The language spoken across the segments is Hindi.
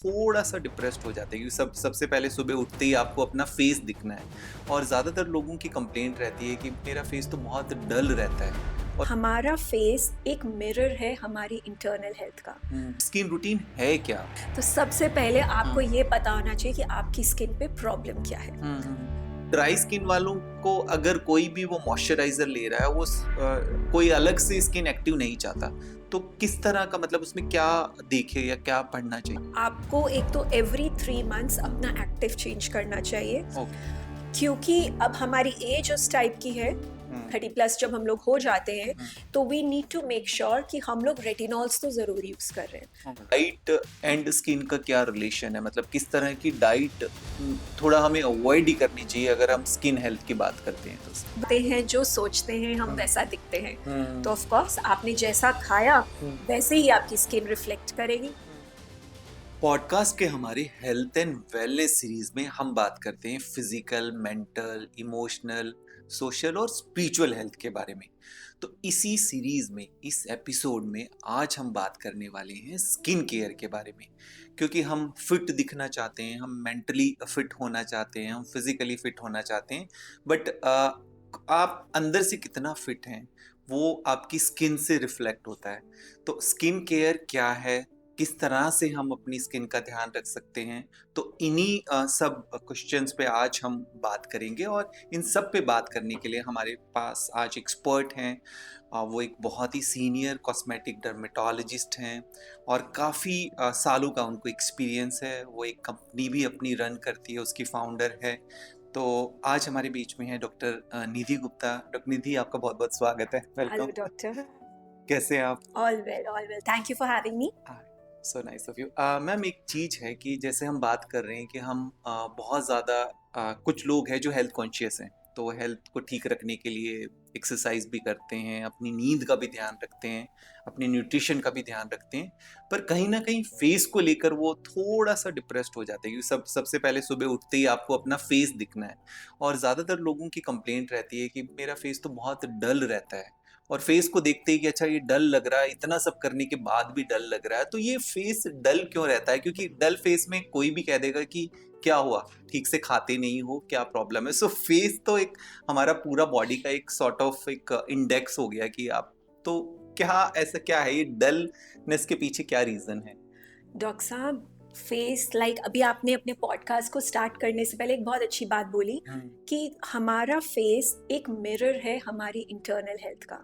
थोड़ा सा डिप्रेस्ड हो जाते हैं, क्योंकि सबसे पहले सुबह उठते ही आपको अपना फेस दिखना है। और ज़्यादातर लोगों की कंप्लेंट रहती है कि मेरा फेस तो बहुत डल रहता है। और हमारा फेस एक मिरर है हमारी इंटरनल हेल्थ का। स्किन रूटीन है क्या? तो सबसे पहले आपको हम्म, ये पता होना चाहिए कि आपकी स्किन पे प्रॉब्लम क्या है। ड्राई स्किन वालों को अगर कोई भी वो मॉइस्चराइजर ले रहा है, वो कोई अलग से स्किन एक्टिव नहीं चाहता, तो किस तरह का, मतलब उसमें क्या देखे या क्या पढ़ना चाहिए? आपको एक तो एवरी 3 मंथ्स अपना एक्टिव चेंज करना चाहिए, ओके। क्योंकि अब हमारी एज उस टाइप की है, 30+ जब हम लोग हो जाते हैं, तो we need to make sure कि हम लोग रेटिनॉल्स तो ज़रूर यूज़ कर रहे हैं। डाइट एंड स्किन का क्या रिलेशन है, मतलब किस तरह की डाइट थोड़ा हमें अवॉइड ही करनी चाहिए अगर हम स्किन हेल्थ की बात करते हैं तो? होते हैं जो सोचते हैं हम वैसा दिखते हैं, तो ऑफ कोर्स आपने जैसा खाया वैसे ही आपकी स्किन रिफ्लेक्ट करेगी। पॉडकास्ट के हमारे हेल्थ एंड वेलनेस सीरीज में हम बात करते हैं फिजिकल, मेंटल, इमोशनल, सोशल और स्पिरिचुअल हेल्थ के बारे में। तो इसी सीरीज में, इस एपिसोड में आज हम बात करने वाले हैं स्किन केयर के बारे में, क्योंकि हम फिट दिखना चाहते हैं, हम मेंटली फिट होना चाहते हैं, हम फिजिकली फिट होना चाहते हैं, बट आप अंदर से कितना फिट हैं वो आपकी स्किन से रिफ्लेक्ट होता है। तो स्किन केयर क्या है, किस तरह से हम अपनी स्किन का ध्यान रख सकते हैं, तो इन्हीं सब क्वेश्चंस पे आज हम बात करेंगे। और इन सब पे बात करने के लिए हमारे पास आज एक्सपर्ट हैं। वो एक बहुत ही सीनियर कॉस्मेटिक डर्मेटोलॉजिस्ट हैं और काफ़ी सालों का उनको एक्सपीरियंस है। वो एक कंपनी भी अपनी रन करती है, उसकी फाउंडर है। तो आज हमारे बीच में है डॉक्टर निधि गुप्ता। डॉक्टर निधि, आपका बहुत बहुत स्वागत है, हेलो वेलकम। डॉक्टर। कैसे हैं आप? All well, all well, thank you for having me. So nice of you. Ma'am, एक चीज़ है कि जैसे हम बात कर रहे हैं कि हम बहुत ज़्यादा कुछ लोग हैं जो हेल्थ कॉन्शियस हैं, तो हेल्थ को ठीक रखने के लिए एक्सरसाइज भी करते हैं, अपनी नींद का भी ध्यान रखते हैं, अपनी न्यूट्रिशन का भी ध्यान रखते हैं, पर कहीं ना कहीं फेस को लेकर वो थोड़ा सा डिप्रेस्ड हो जाते हैं, क्योंकि सबसे पहले सुबह उठते ही आपको अपना फेस दिखना है। और ज़्यादातर लोगों की कंप्लेंट रहती है कि मेरा फेस तो बहुत डल रहता है। और फेस को देखते ही कि अच्छा ये डल लग रहा है, इतना सब करने के बाद भी डल लग रहा है, तो ये फेस डल क्यों रहता है? क्योंकि डल फेस में कोई भी कह देगा कि क्या हुआ, ठीक से खाते नहीं हो, क्या प्रॉब्लम है। सो फेस तो एक हमारा पूरा बॉडी का एक सॉर्ट ऑफ एक इंडेक्स हो गया कि आप, तो क्या ऐसा क्या है, ये डलनेस के पीछे क्या रीजन है? डॉक्टर साहब, फेस लाइक अभी आपने अपने पॉडकास्ट को स्टार्ट करने से पहले एक बहुत अच्छी बात बोली कि हमारा फेस एक मिरर है हमारी इंटरनल हेल्थ का।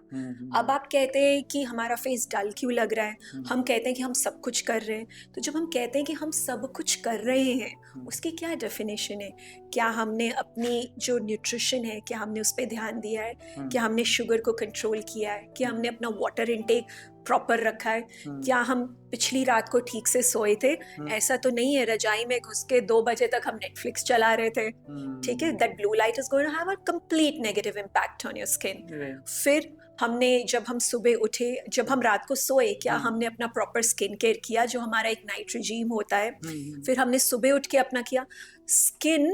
अब आप कहते हैं कि हमारा फेस डल क्यों लग रहा है, हम कहते हैं कि हम सब कुछ कर रहे हैं। तो जब हम कहते हैं कि हम सब कुछ कर रहे हैं, उसकी क्या डेफिनेशन है? क्या हमने अपनी जो न्यूट्रिशन है, क्या हमने उस पर ध्यान दिया है? क्या हमने शुगर को कंट्रोल किया है? क्या हमने अपना वाटर इनटेक प्रॉपर रखा है? क्या हम पिछली रात को ठीक से सोए थे? ऐसा तो नहीं है रजाई में घुस के 2 बजे तक हम नेटफ्लिक्स चला रहे थे। ठीक है, that blue light is going to have a complete negative impact on your skin. फिर हमने, जब हम सुबह उठे, जब हम रात को सोए, क्या हमने अपना प्रॉपर स्किन केयर किया, जो हमारा एक नाइट रिजीम होता है? फिर हमने सुबह उठ के अपना किया। स्किन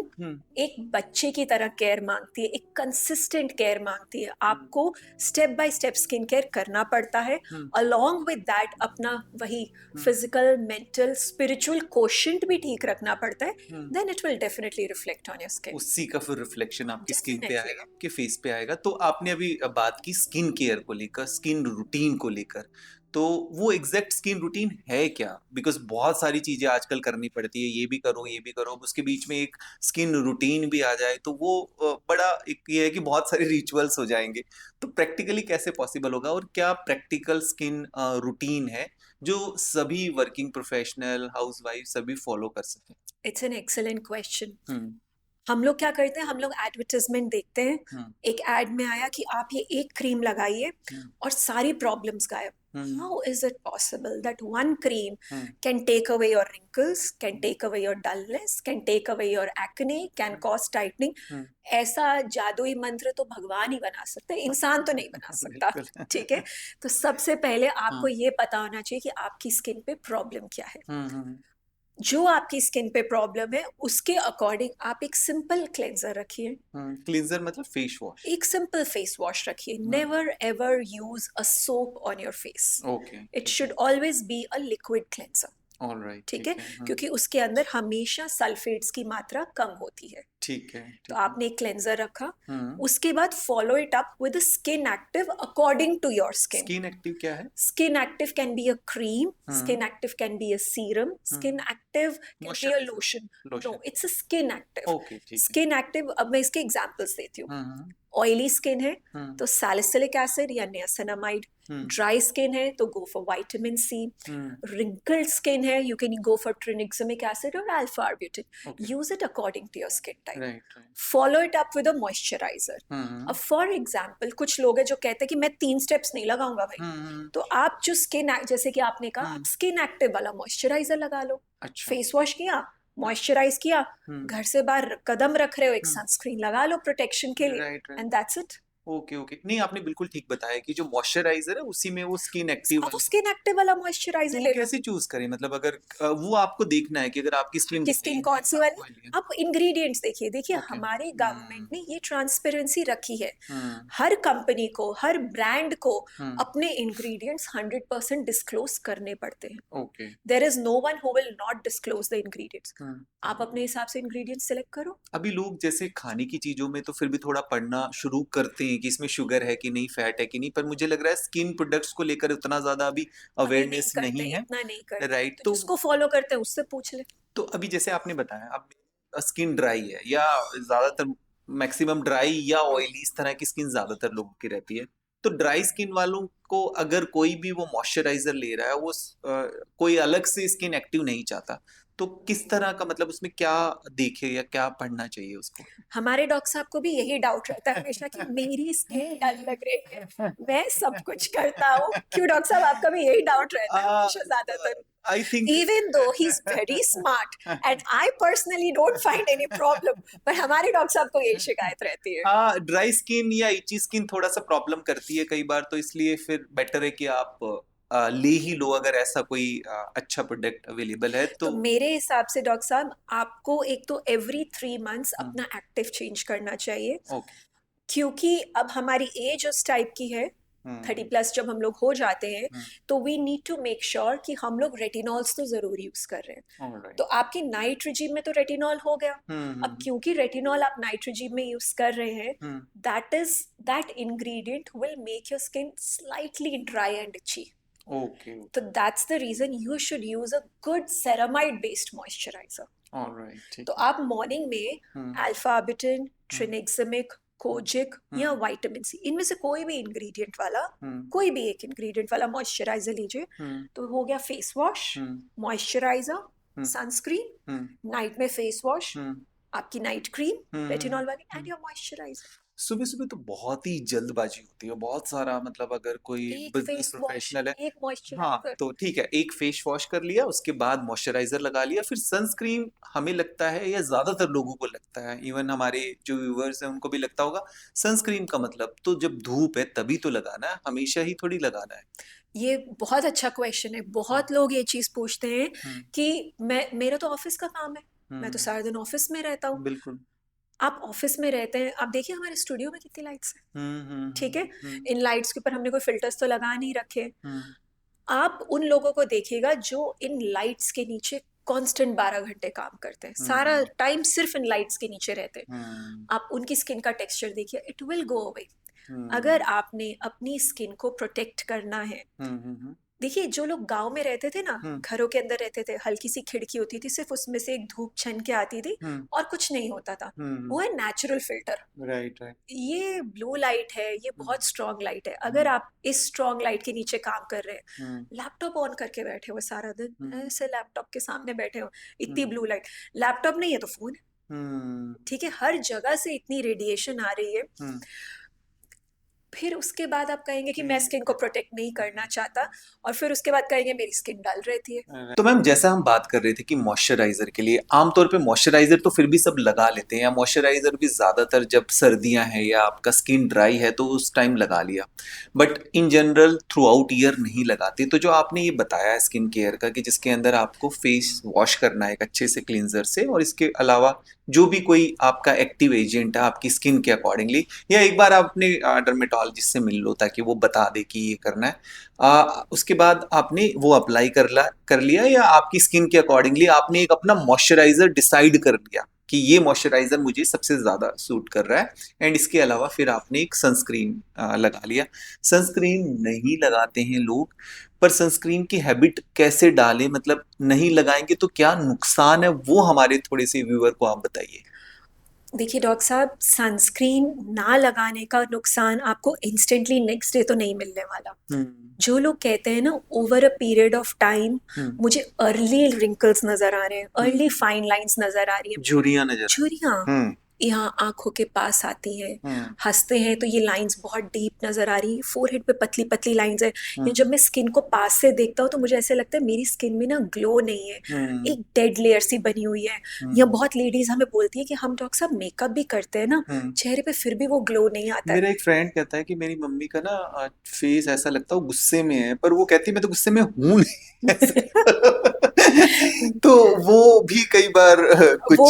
एक बच्चे की तरह केयर मांगती है, एक कंसिस्टेंट केयर मांगती है। आपको step by step skin care करना पड़ता है। अलॉन्ग विद दैट अपना वही फिजिकल, मेंटल, स्पिरिचुअल कोशेंट भी ठीक रखना पड़ता है। Then it will definitely reflect on your skin. उसी का फिर रिफ्लेक्शन आपकी स्किन पे डेफिनेटली। आएगा, आपके फेस पे आएगा। तो आपने अभी बात की स्किन केयर को लेकर, स्किन रूटीन को लेकर, तो वो एग्जैक्ट स्किन रूटीन है क्या? बिकॉज बहुत सारी चीजें आजकल करनी पड़ती है, ये भी करो, ये भी करो, अब उसके बीच में एक स्किन रूटीन भी आ जाए तो वो बड़ा एक ये है कि बहुत सारे रिचुअल्स हो जाएंगे। तो प्रैक्टिकली कैसे पॉसिबल होगा, और क्या प्रैक्टिकल स्किन रूटीन है जो सभी वर्किंग प्रोफेशनल, हाउसवाइफ सभी फॉलो कर सकें? It's an excellent question. Hmm. हम लोग क्या करते हैं, हम लोग एडवर्टाइजमेंट देखते हैं। हम्म। एक एड में आया कि आप ये एक क्रीम लगाइए हम्म। और सारी प्रॉब्लम्स गायब। Hmm. How is it possible that one cream hmm. Can take away your wrinkles, can take away your dullness, can take away your acne, can cause tightening? Hmm. ऐसा जादुई मंत्र तो भगवान ही बना सकते हैं, इंसान तो नहीं बना सकता। बिल्कुल। ठीक है, तो सबसे पहले आपको हाँ। ये पता होना चाहिए कि आपकी स्किन पे प्रॉब्लम क्या है। हम्म। जो आपकी स्किन पे प्रॉब्लम है उसके अकॉर्डिंग आप एक सिंपल क्लेंजर रखिए, क्लींजर मतलब फेस वॉश? एक सिंपल फेस वॉश रखिए। Never ever use a soap on your face. Okay, it ठीक शुड है। Always be a liquid cleanser. Alright, ठीक ठीक है, है। क्योंकि उसके अंदर हमेशा सल्फेट्स की मात्रा कम होती है। ठीक है, तो ठीक है। आपने एक क्लेंजर रखा, हम्म। उसके बाद follow it up with skin active according to your skin. Skin active क्या है? Skin active can be a cream, hmm. skin active can be a serum, skin hmm. active can be a moisturiser, lotion. No, lotion. it's a skin active. Okay, ठीक है। Skin active, अब मैं इसके एग्जांपल्स देती हूँ। हम्म। ऑयली स्किन है हम्म। तो सैलिसिलिक एसिड या नियासिनामाइड, हम्म। ड्राई स्किन है तो go for vitamin C, hmm. wrinkled skin है you can go for tranexamic acid or alpha arbutin. Okay. Use it according to your skin type. Right, right. Follow it up with a moisturizer. हम्म। अब फॉर एग्जाम्पल कुछ लोग हैं जो कहते हैं कि मैं 3 स्टेप्स नहीं लगाऊंगा भाई, हम्म। तो आप जो स्किन, जैसे कि आपने कहा, आप स्किन एक्टिव वाला मॉइस्चराइजर लगा लो। अच्छा। फेस वॉश किया, मॉइस्चराइज किया, हम्म। घर से बाहर कदम रख रहे हो, एक हम्म। सनस्क्रीन लगा लो प्रोटेक्शन के लिए, right, right. And that's it. Okay, okay. नहीं, आपने बिल्कुल ठीक बताया कि जो मॉइस्चराइजर है उसी में वो स्किन एक्टिव अब वो वाला। स्किन एक्टिव वाला तो मॉइस्चराइजर वो ले लो। कैसे चूज करें? मतलब अगर वो आपको देखना है कि अगर आपकी स्किन आपकी ड्राई स्किन है कौन सी या वाली, ऑयली है। आप इंग्रेडिएंट्स देखिए। देखिए ओके। हमारे गवर्नमेंट ने ये ट्रांसपेरेंसी रखी है, हम्म। हर कंपनी को, हर ब्रांड को हम्म। अपने इंग्रेडिएंट्स 100% डिस्क्लोज करने पड़ते हैं। Okay. There is no one who will not disclose the ingredients. Hmm. आप अपने हिसाब से इंग्रेडिएंट्स सिलेक्ट करो। अभी लोग जैसे खाने की चीजों में तो फिर भी थोड़ा पढ़ना शुरू करते हैं कि इसमें शुगर है कि नहीं, फैट है कि नहीं, पर मुझे लग रहा है स्किन प्रोडक्ट्स को लेकर उतना ज्यादा अभी अभी नहीं अवेयरनेस करते, नहीं है। इतना नहीं करते, राइट। तो तो जिसको फॉलो करते हैं उससे पूछ ले। तो अभी जैसे आपने बताया, अब स्किन ड्राई है या ज्यादातर मैक्सिमम ड्राई या ऑयली, इस तरह की स्किन ज्यादातर लोगों की रहती है। तो ड्राई स्किन वालों को अगर कोई भी वो मॉइस्चराइजर ले रहा है, वो कोई अलग से स्किन एक्टिव नहीं चाहता, तो किस तरह का, मतलब उसमें क्या देखे या क्या पढ़ना चाहिए उसको? हमारे डॉक्टर साहब को भी यही डाउट रहता है हमेशा कि मेरी स्किन डल लग रही है, मैं सब कुछ करता हूँ। क्यों डॉक्टर साहब, आपका भी यही डाउट रहता है हमेशा ज्यादातर? I think Even though he's very smart and I personally don't find any problem, पर हमारे डॉक्टर साहब को यही शिकायत रहती है। हाँ, ड्राई स्किन या इची स्किन थोड़ा सा प्रॉब्लम करती है कई बार, तो इसलिए फिर बेटर है कि आप ले ही लो अगर ऐसा कोई अच्छा प्रोडक्ट अवेलेबल है तो तो। मेरे हिसाब से डॉक्टर साहब, आपको एक तो एवरी 3 मंथ्स अपना एक्टिव चेंज करना चाहिए, ओके। क्योंकि अब हमारी एज उस टाइप की है, 30+ जब हम लोग हो जाते हैं, तो we need to make sure कि हम लोग रेटिनॉल्स तो जरूर यूज कर रहे हैं। ऑलराइट। तो आपकी नाइट रिजीम में तो रेटिनॉल हो गया। अब क्योंकि रेटिनॉल आप नाइट रिजीम में यूज कर रहे हैं, that ingredient will make your skin slightly dry and itchy. Okay. तो that's the reason you should use a good ceramide based moisturizer. Alright, ठीक तो है। आप मॉर्निंग में अल्फा आर्बिटिन, ट्रिनेक्सिमिक, कोजिक या विटामिन सी, इनमें से कोई भी इंग्रेडिएंट वाला, कोई भी एक इंग्रेडिएंट वाला मॉइस्चराइजर लीजिए। तो हो गया face wash, moisturiser, sunscreen, night में फेस वॉश, आपकी नाइट क्रीम रेटिनॉल वाली, एंड योर मॉइस्चराइजर। सुबह सुबह तो बहुत ही जल्दबाजी होती है, बहुत सारा, मतलब अगर कोई एक बिजनेस फेस वॉश, प्रोफेशनल है। एक हाँ, मॉइस्चराइजर। तो ठीक है, एक फेस वॉश कर लिया, उसके बाद मॉइस्चराइजर लगा लिया, फिर सनस्क्रीन। हमें लगता है या ज्यादातर लोगों को लगता है, इवन हमारे जो व्यूअर्स हैं उनको भी लगता होगा, सनस्क्रीन का मतलब तो जब धूप है तभी तो लगाना है, हमेशा ही थोड़ी लगाना है। ये बहुत अच्छा क्वेश्चन है। बहुत लोग ये चीज पूछते हैं कि मेरा तो ऑफिस का काम है, मैं तो सारा दिन ऑफिस में रहता हूँ। बिल्कुल। आप ऑफिस में रहते हैं, आप देखिए हमारे स्टूडियो में कितनी लाइट्स हैं, ठीक है? इन लाइट्स के ऊपर हमने कोई फिल्टर्स तो लगा नहीं रखे। आप उन लोगों को देखिएगा जो इन लाइट्स के नीचे कांस्टेंट 12 घंटे काम करते हैं, सारा टाइम सिर्फ इन लाइट्स के नीचे रहते हैं। आप उनकी स्किन का टेक्सचर देखिए, इट विल गो अवे। अगर आपने अपनी स्किन को प्रोटेक्ट करना है, देखिए जो लोग गांव में रहते थे ना, घरों के अंदर रहते थे, हल्की सी खिड़की होती थी, सिर्फ उसमें से एक धूप छन के आती थी और कुछ नहीं होता था, वो है नेचुरल फिल्टर। Right, right. ये ब्लू लाइट है, ये बहुत स्ट्रॉन्ग लाइट है। अगर आप इस स्ट्रॉन्ग लाइट के नीचे काम कर रहे हैं, लैपटॉप ऑन करके बैठे हो सारा दिन, ऐसे लैपटॉप के सामने बैठे हो, इतनी ब्लू लाइट, लैपटॉप नहीं है तो फोन है, ठीक है, हर जगह से इतनी रेडिएशन आ रही है। फिर उसके बाद आप कहेंगे कि मैं स्किन को प्रोटेक्ट नहीं करना चाहता, और फिर उसके बाद कहेंगे मेरी स्किन डल रहती है। तो मैम, जैसा हम बात कर रहे थे कि मॉइस्चराइजर के लिए आमतौर पे मॉइस्चराइजर तो फिर भी सब लगा लेते हैं, या मॉइस्चराइजर भी ज्यादातर जब सर्दियां हैं या आपका स्किन ड्राई है तो उस टाइम लगा लिया, but in general through out year नहीं लगाते। तो जो आपने ये बताया स्किन केयर का कि जिसके अंदर आपको फेस वॉश करना है एक अच्छे से क्लींजर से, और इसके अलावा जो भी कोई आपका एक्टिव एजेंट है आपकी स्किन के अकॉर्डिंगली, या एक बार आप अपने डर्मेटोलॉजिस्ट से मिल लो ताकि वो बता दे कि ये करना है। उसके बाद आपने वो अप्लाई कर लिया, या आपकी स्किन के अकॉर्डिंगली आपने एक अपना मॉइस्चराइजर डिसाइड कर लिया कि ये मॉइस्चराइजर मुझे सबसे ज्यादा सूट कर रहा है, एंड इसके अलावा फिर आपने एक सनस्क्रीन लगा लिया। सनस्क्रीन नहीं लगाते हैं लोग, पर सनस्क्रीन की हैबिट कैसे डालें, मतलब नहीं लगाएंगे तो क्या नुकसान है, वो हमारे थोड़े से व्यूअर को आप बताइए। देखिए डॉक्टर साहब, सनस्क्रीन ना लगाने का नुकसान आपको इंस्टेंटली नेक्स्ट डे तो नहीं मिलने वाला। जो लोग कहते हैं ना over a period of time मुझे अर्ली रिंकल्स नजर आ रहे हैं, अर्ली फाइन लाइंस नजर आ रही है, झुर्रियां नजर झुर्रियां हम्म यहाँ आंखों के पास आती है, हम्म हंसते हैं तो ये लाइंस बहुत डीप नजर आ रही है, फोरहेड पे पतली पतली लाइंस है। या जब मैं स्किन को पास से देखता हूँ तो मुझे ऐसे लगता है मेरी स्किन में ना ग्लो नहीं है, एक डेड लेयर सी बनी हुई है। या बहुत लेडीज हमें बोलती है कि हम डॉक्टर साहब मेकअप भी करते हैं ना चेहरे पे फिर भी वो ग्लो नहीं आता है। मेरा एक फ्रेंड कहता है कि मेरी मम्मी का ना फेस ऐसा लगता है वो गुस्से में है, पर वो कहती है मैं तो गुस्से में हूं नहीं। तो वो भी कई बार वो कुछ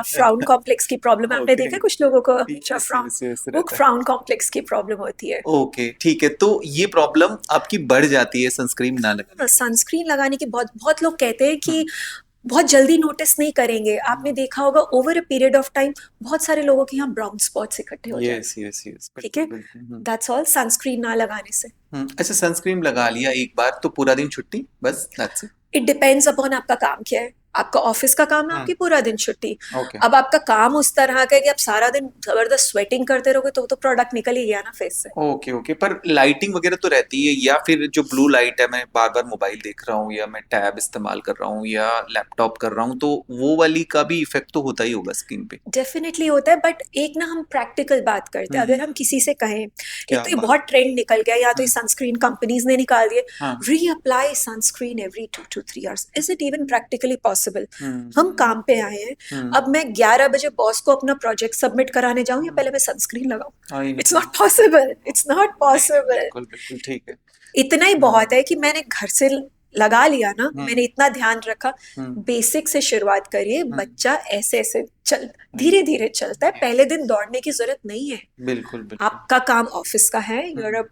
फ्राउन कॉम्प्लेक्स की प्रॉब्लम आपने ओके, देखा कुछ लोगों को, यस फ्राउन, यस यस वो रहता है। फ्राउन कॉम्प्लेक्स की प्रॉब्लम होती है। ओके ठीक है, तो ये प्रॉब्लम आपकी बढ़ जाती है सनस्क्रीन ना लगाने से। सनस्क्रीन लगाने की बहुत बहुत लोग कहते हैं कि हम्म बहुत जल्दी नोटिस नहीं करेंगे, आपने देखा होगा over a period of time बहुत सारे लोगों के यहाँ ब्राउन स्पॉट्स इकट्ठे हो यस जाएंगे। यस यस ठीक है, बिल्कुल बिल्कुल। दैट्स ऑल सनस्क्रीन ना लगाने से। अच्छा, सनस्क्रीन लगा लिया एक बार तो पूरा दिन छुट्टी, बस that's it. It depends upon आपका काम क्या है। आपका ऑफिस का काम है, आपकी पूरा दिन छुट्टी। ओके अब आपका काम उस तरह का है कि आप सारा दिन जबरदस्त स्वेटिंग करते रहोगे तो प्रोडक्ट निकल ही गया ना फेस से। ओके ओके, पर लाइटिंग वगैरह तो रहती है, या फिर जो ब्लू लाइट है, मैं बार बार मोबाइल देख रहा हूँ या मैं टैब इस्तेमाल कर रहा हूँ या लैपटॉप कर रहा हूँ, तो वो वाली का भी इफेक्ट तो होता ही होगा स्किन पे। डेफिनेटली होता है, बट एक ना हम प्रैक्टिकल बात करते हैं। अगर हम किसी से कहें, एक क्या तो ये बात। बहुत ट्रेंड निकल गया, या तो ये सनस्क्रीन कंपनीज ने निकाल दिए, हाँ reapply sunscreen every 2 to 3 hours, is it even practically possible? हम हम्म काम पे आए हैं, हम्म अब मैं 11 बजे बॉस को अपना प्रोजेक्ट सबमिट कराने जाऊं या पहले मैं सनस्क्रीन लगाऊं? I it's no. Not possible, it's not नहीं नहीं पॉसिबल। बिल्कुल बिल्कुल ठीक है। इतना ही बहुत है कि मैंने घर से लगा लिया ना, मैंने हम्म इतना ध्यान रखा। हम्म बेसिक से शुरुआत करिए, हम्म बच्चा ऐसे ऐसे चल, हम्म, धीरे धीरे चलता है, yes, पहले दिन दौड़ने की जरूरत नहीं है। बिल्कुल बिल्कुल। आपका काम ऑफिस का है, you are a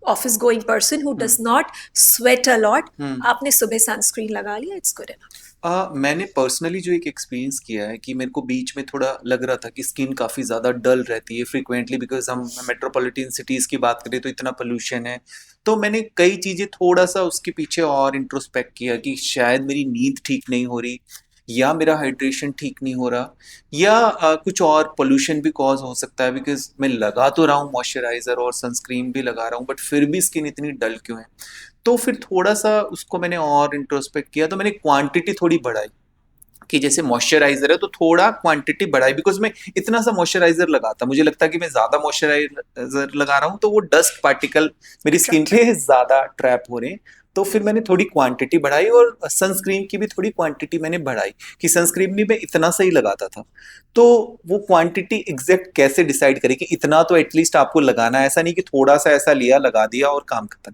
office going person who does hmm not sweat a lot, hmm आपने सुबह सनस्क्रीन लगा लिया, इट्स गुड इनफ। मैंने पर्सनली जो एक एक्सपीरियंस किया है कि मेरे को बीच में थोड़ा लग रहा था कि स्किन काफ़ी ज़्यादा डल रहती है फ्रिक्वेंटली, बिकॉज हम मेट्रोपॉलिटन सिटीज़ की बात करें तो इतना पोल्यूशन है। तो मैंने कई चीज़ें थोड़ा सा उसके पीछे और इंट्रोस्पेक्ट किया कि शायद मेरी नींद ठीक नहीं हो रही, या मेरा हाइड्रेशन ठीक नहीं हो रहा, या कुछ और पोल्यूशन भी कॉज हो सकता है, बिकॉज मैं लगा तो रहा हूँ मॉइस्चराइजर और सनस्क्रीन भी लगा रहा हूँ, बट फिर भी स्किन इतनी डल क्यों है। तो फिर थोड़ा सा उसको मैंने और इंट्रोस्पेक्ट किया, तो मैंने क्वांटिटी थोड़ी बढ़ाई कि जैसे मॉइस्चराइजर है तो थोड़ा क्वांटिटी बढ़ाई, बिकॉज मैं इतना सा मॉइस्चराइजर लगाता, मुझे लगता कि मैं ज्यादा मॉइस्चराइजर लगा रहा हूँ तो वो डस्ट पार्टिकल मेरी स्किन पे ज्यादा ट्रैप हो रहे हैं। तो फिर मैंने थोड़ी क्वांटिटी बढ़ाई, और सनस्क्रीन की भी थोड़ी क्वांटिटी मैंने बढ़ाई, कि सनस्क्रीन भी मैं इतना सा ही लगाता था। तो वो क्वांटिटी एग्जैक्ट कैसे डिसाइड करें कि इतना तो एटलीस्ट आपको लगाना है, ऐसा नहीं कि थोड़ा सा ऐसा लिया लगा दिया और काम खत्म।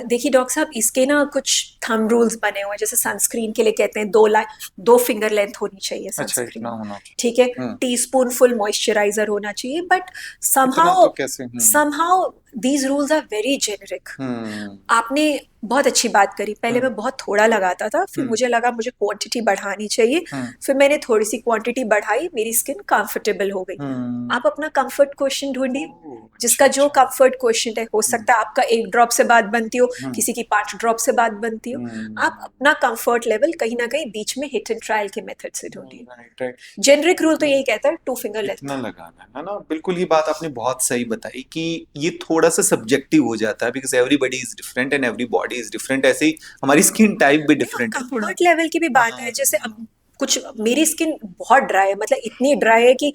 देखिए डॉक्टर साहब, इसके ना कुछ थंब रूल्स बने हुए हैं। जैसे सनस्क्रीन के लिए कहते हैं 2 फिंगर लेंथ होनी चाहिए अच्छा, सनस्क्रीन, इतना होना चाहिए। ठीक है। हम्म टीस्पून फुल मॉइस्चराइजर होना चाहिए, बट इतना समहाउ तो कैसे। Somehow these rules are very generic. Hmm आपने बहुत अच्छी बात करी, पहले हम्म मैं बहुत थोड़ा लगाता था, फिर हम्म मुझे लगा मुझे क्वांटिटी बढ़ानी चाहिए, हम्म फिर मैंने थोड़ी सी क्वांटिटी बढ़ाई, मेरी स्किन कंफर्टेबल हो गई। हम्म आप अपना कंफर्ट क्वेश्चन ढूंढिए, ओह, अच्छा जिसका जो अच्छा। कंफर्ट क्वेश्चन है। हो हम्म सकता है आपका 1 ड्रॉप से बात बनती हो, हम्म किसी की 5 ड्रॉप से बात बनती हो। आप हम्म अपना कंफर्ट लेवल कहीं ना कहीं बीच में हिट एंड ट्रायल के मेथड से ढूंढिए। Right right. जेनरिक रूल तो यही कहता है 2 फिंगर इतना लेंथ। लगाना है ना, बिल्कुल ये बात आपने बहुत सही बताई कि ये थोड़ा सा सब्जेक्टिव हो जाता है, because everybody is different and every body is different, ऐसे ही हमारी स्किन टाइप भी देखो, डिफरेंट है थोड़ा। कंफर्ट लेवल की भी बात हाँ है। जैसे अब कुछ, मेरी स्किन बहुत ड्राई है, मतलब इतनी ड्राई है कि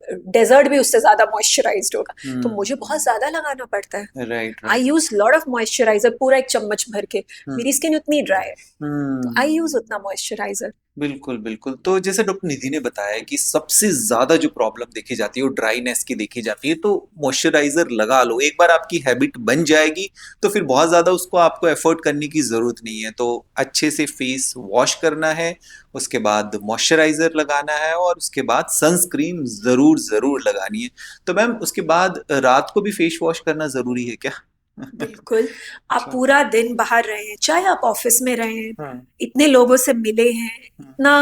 डेजर्ट भी उससे ज्यादा मॉइस्चराइज्ड होगा, तो मुझे बहुत ज्यादा लगाना पड़ता है। Right I right. Use lot of moisturiser, पूरा 1 चम्मच भर के। हम्म मेरी स्किन उतनी ड्राई है तो आई हम्म यूज उतना मॉइस्चराइजर। बिल्कुल, बिल्कुल। तो जैसे डॉक्टर निधि ने बताया कि सबसे ज़्यादा जो प्रॉब्लम देखी जाती है, वो ड्राइनेस की देखी जाती है, तो मॉइस्चराइज़र लगा लो। एक बार आपकी हैबिट बन जाएगी, तो फिर बहुत ज़्यादा उसको आपको एफ़र्ट करने की ज़रूरत नहीं है। तो अच्छे से फेस वॉश करना है, उसके बाद मॉइस्चराइज़र लगाना है और उसके बाद सनस्क्रीन ज़रूर लगानी है। तो मैम उसके बाद रात को भी फेस वॉश करना ज़रूरी है क्या? बिल्कुल। आप अच्छा। पूरा दिन बाहर रहे हैं, चाहे आप ऑफिस में रहे हैं, हाँ, इतने लोगों से मिले हैं, हाँ, इतना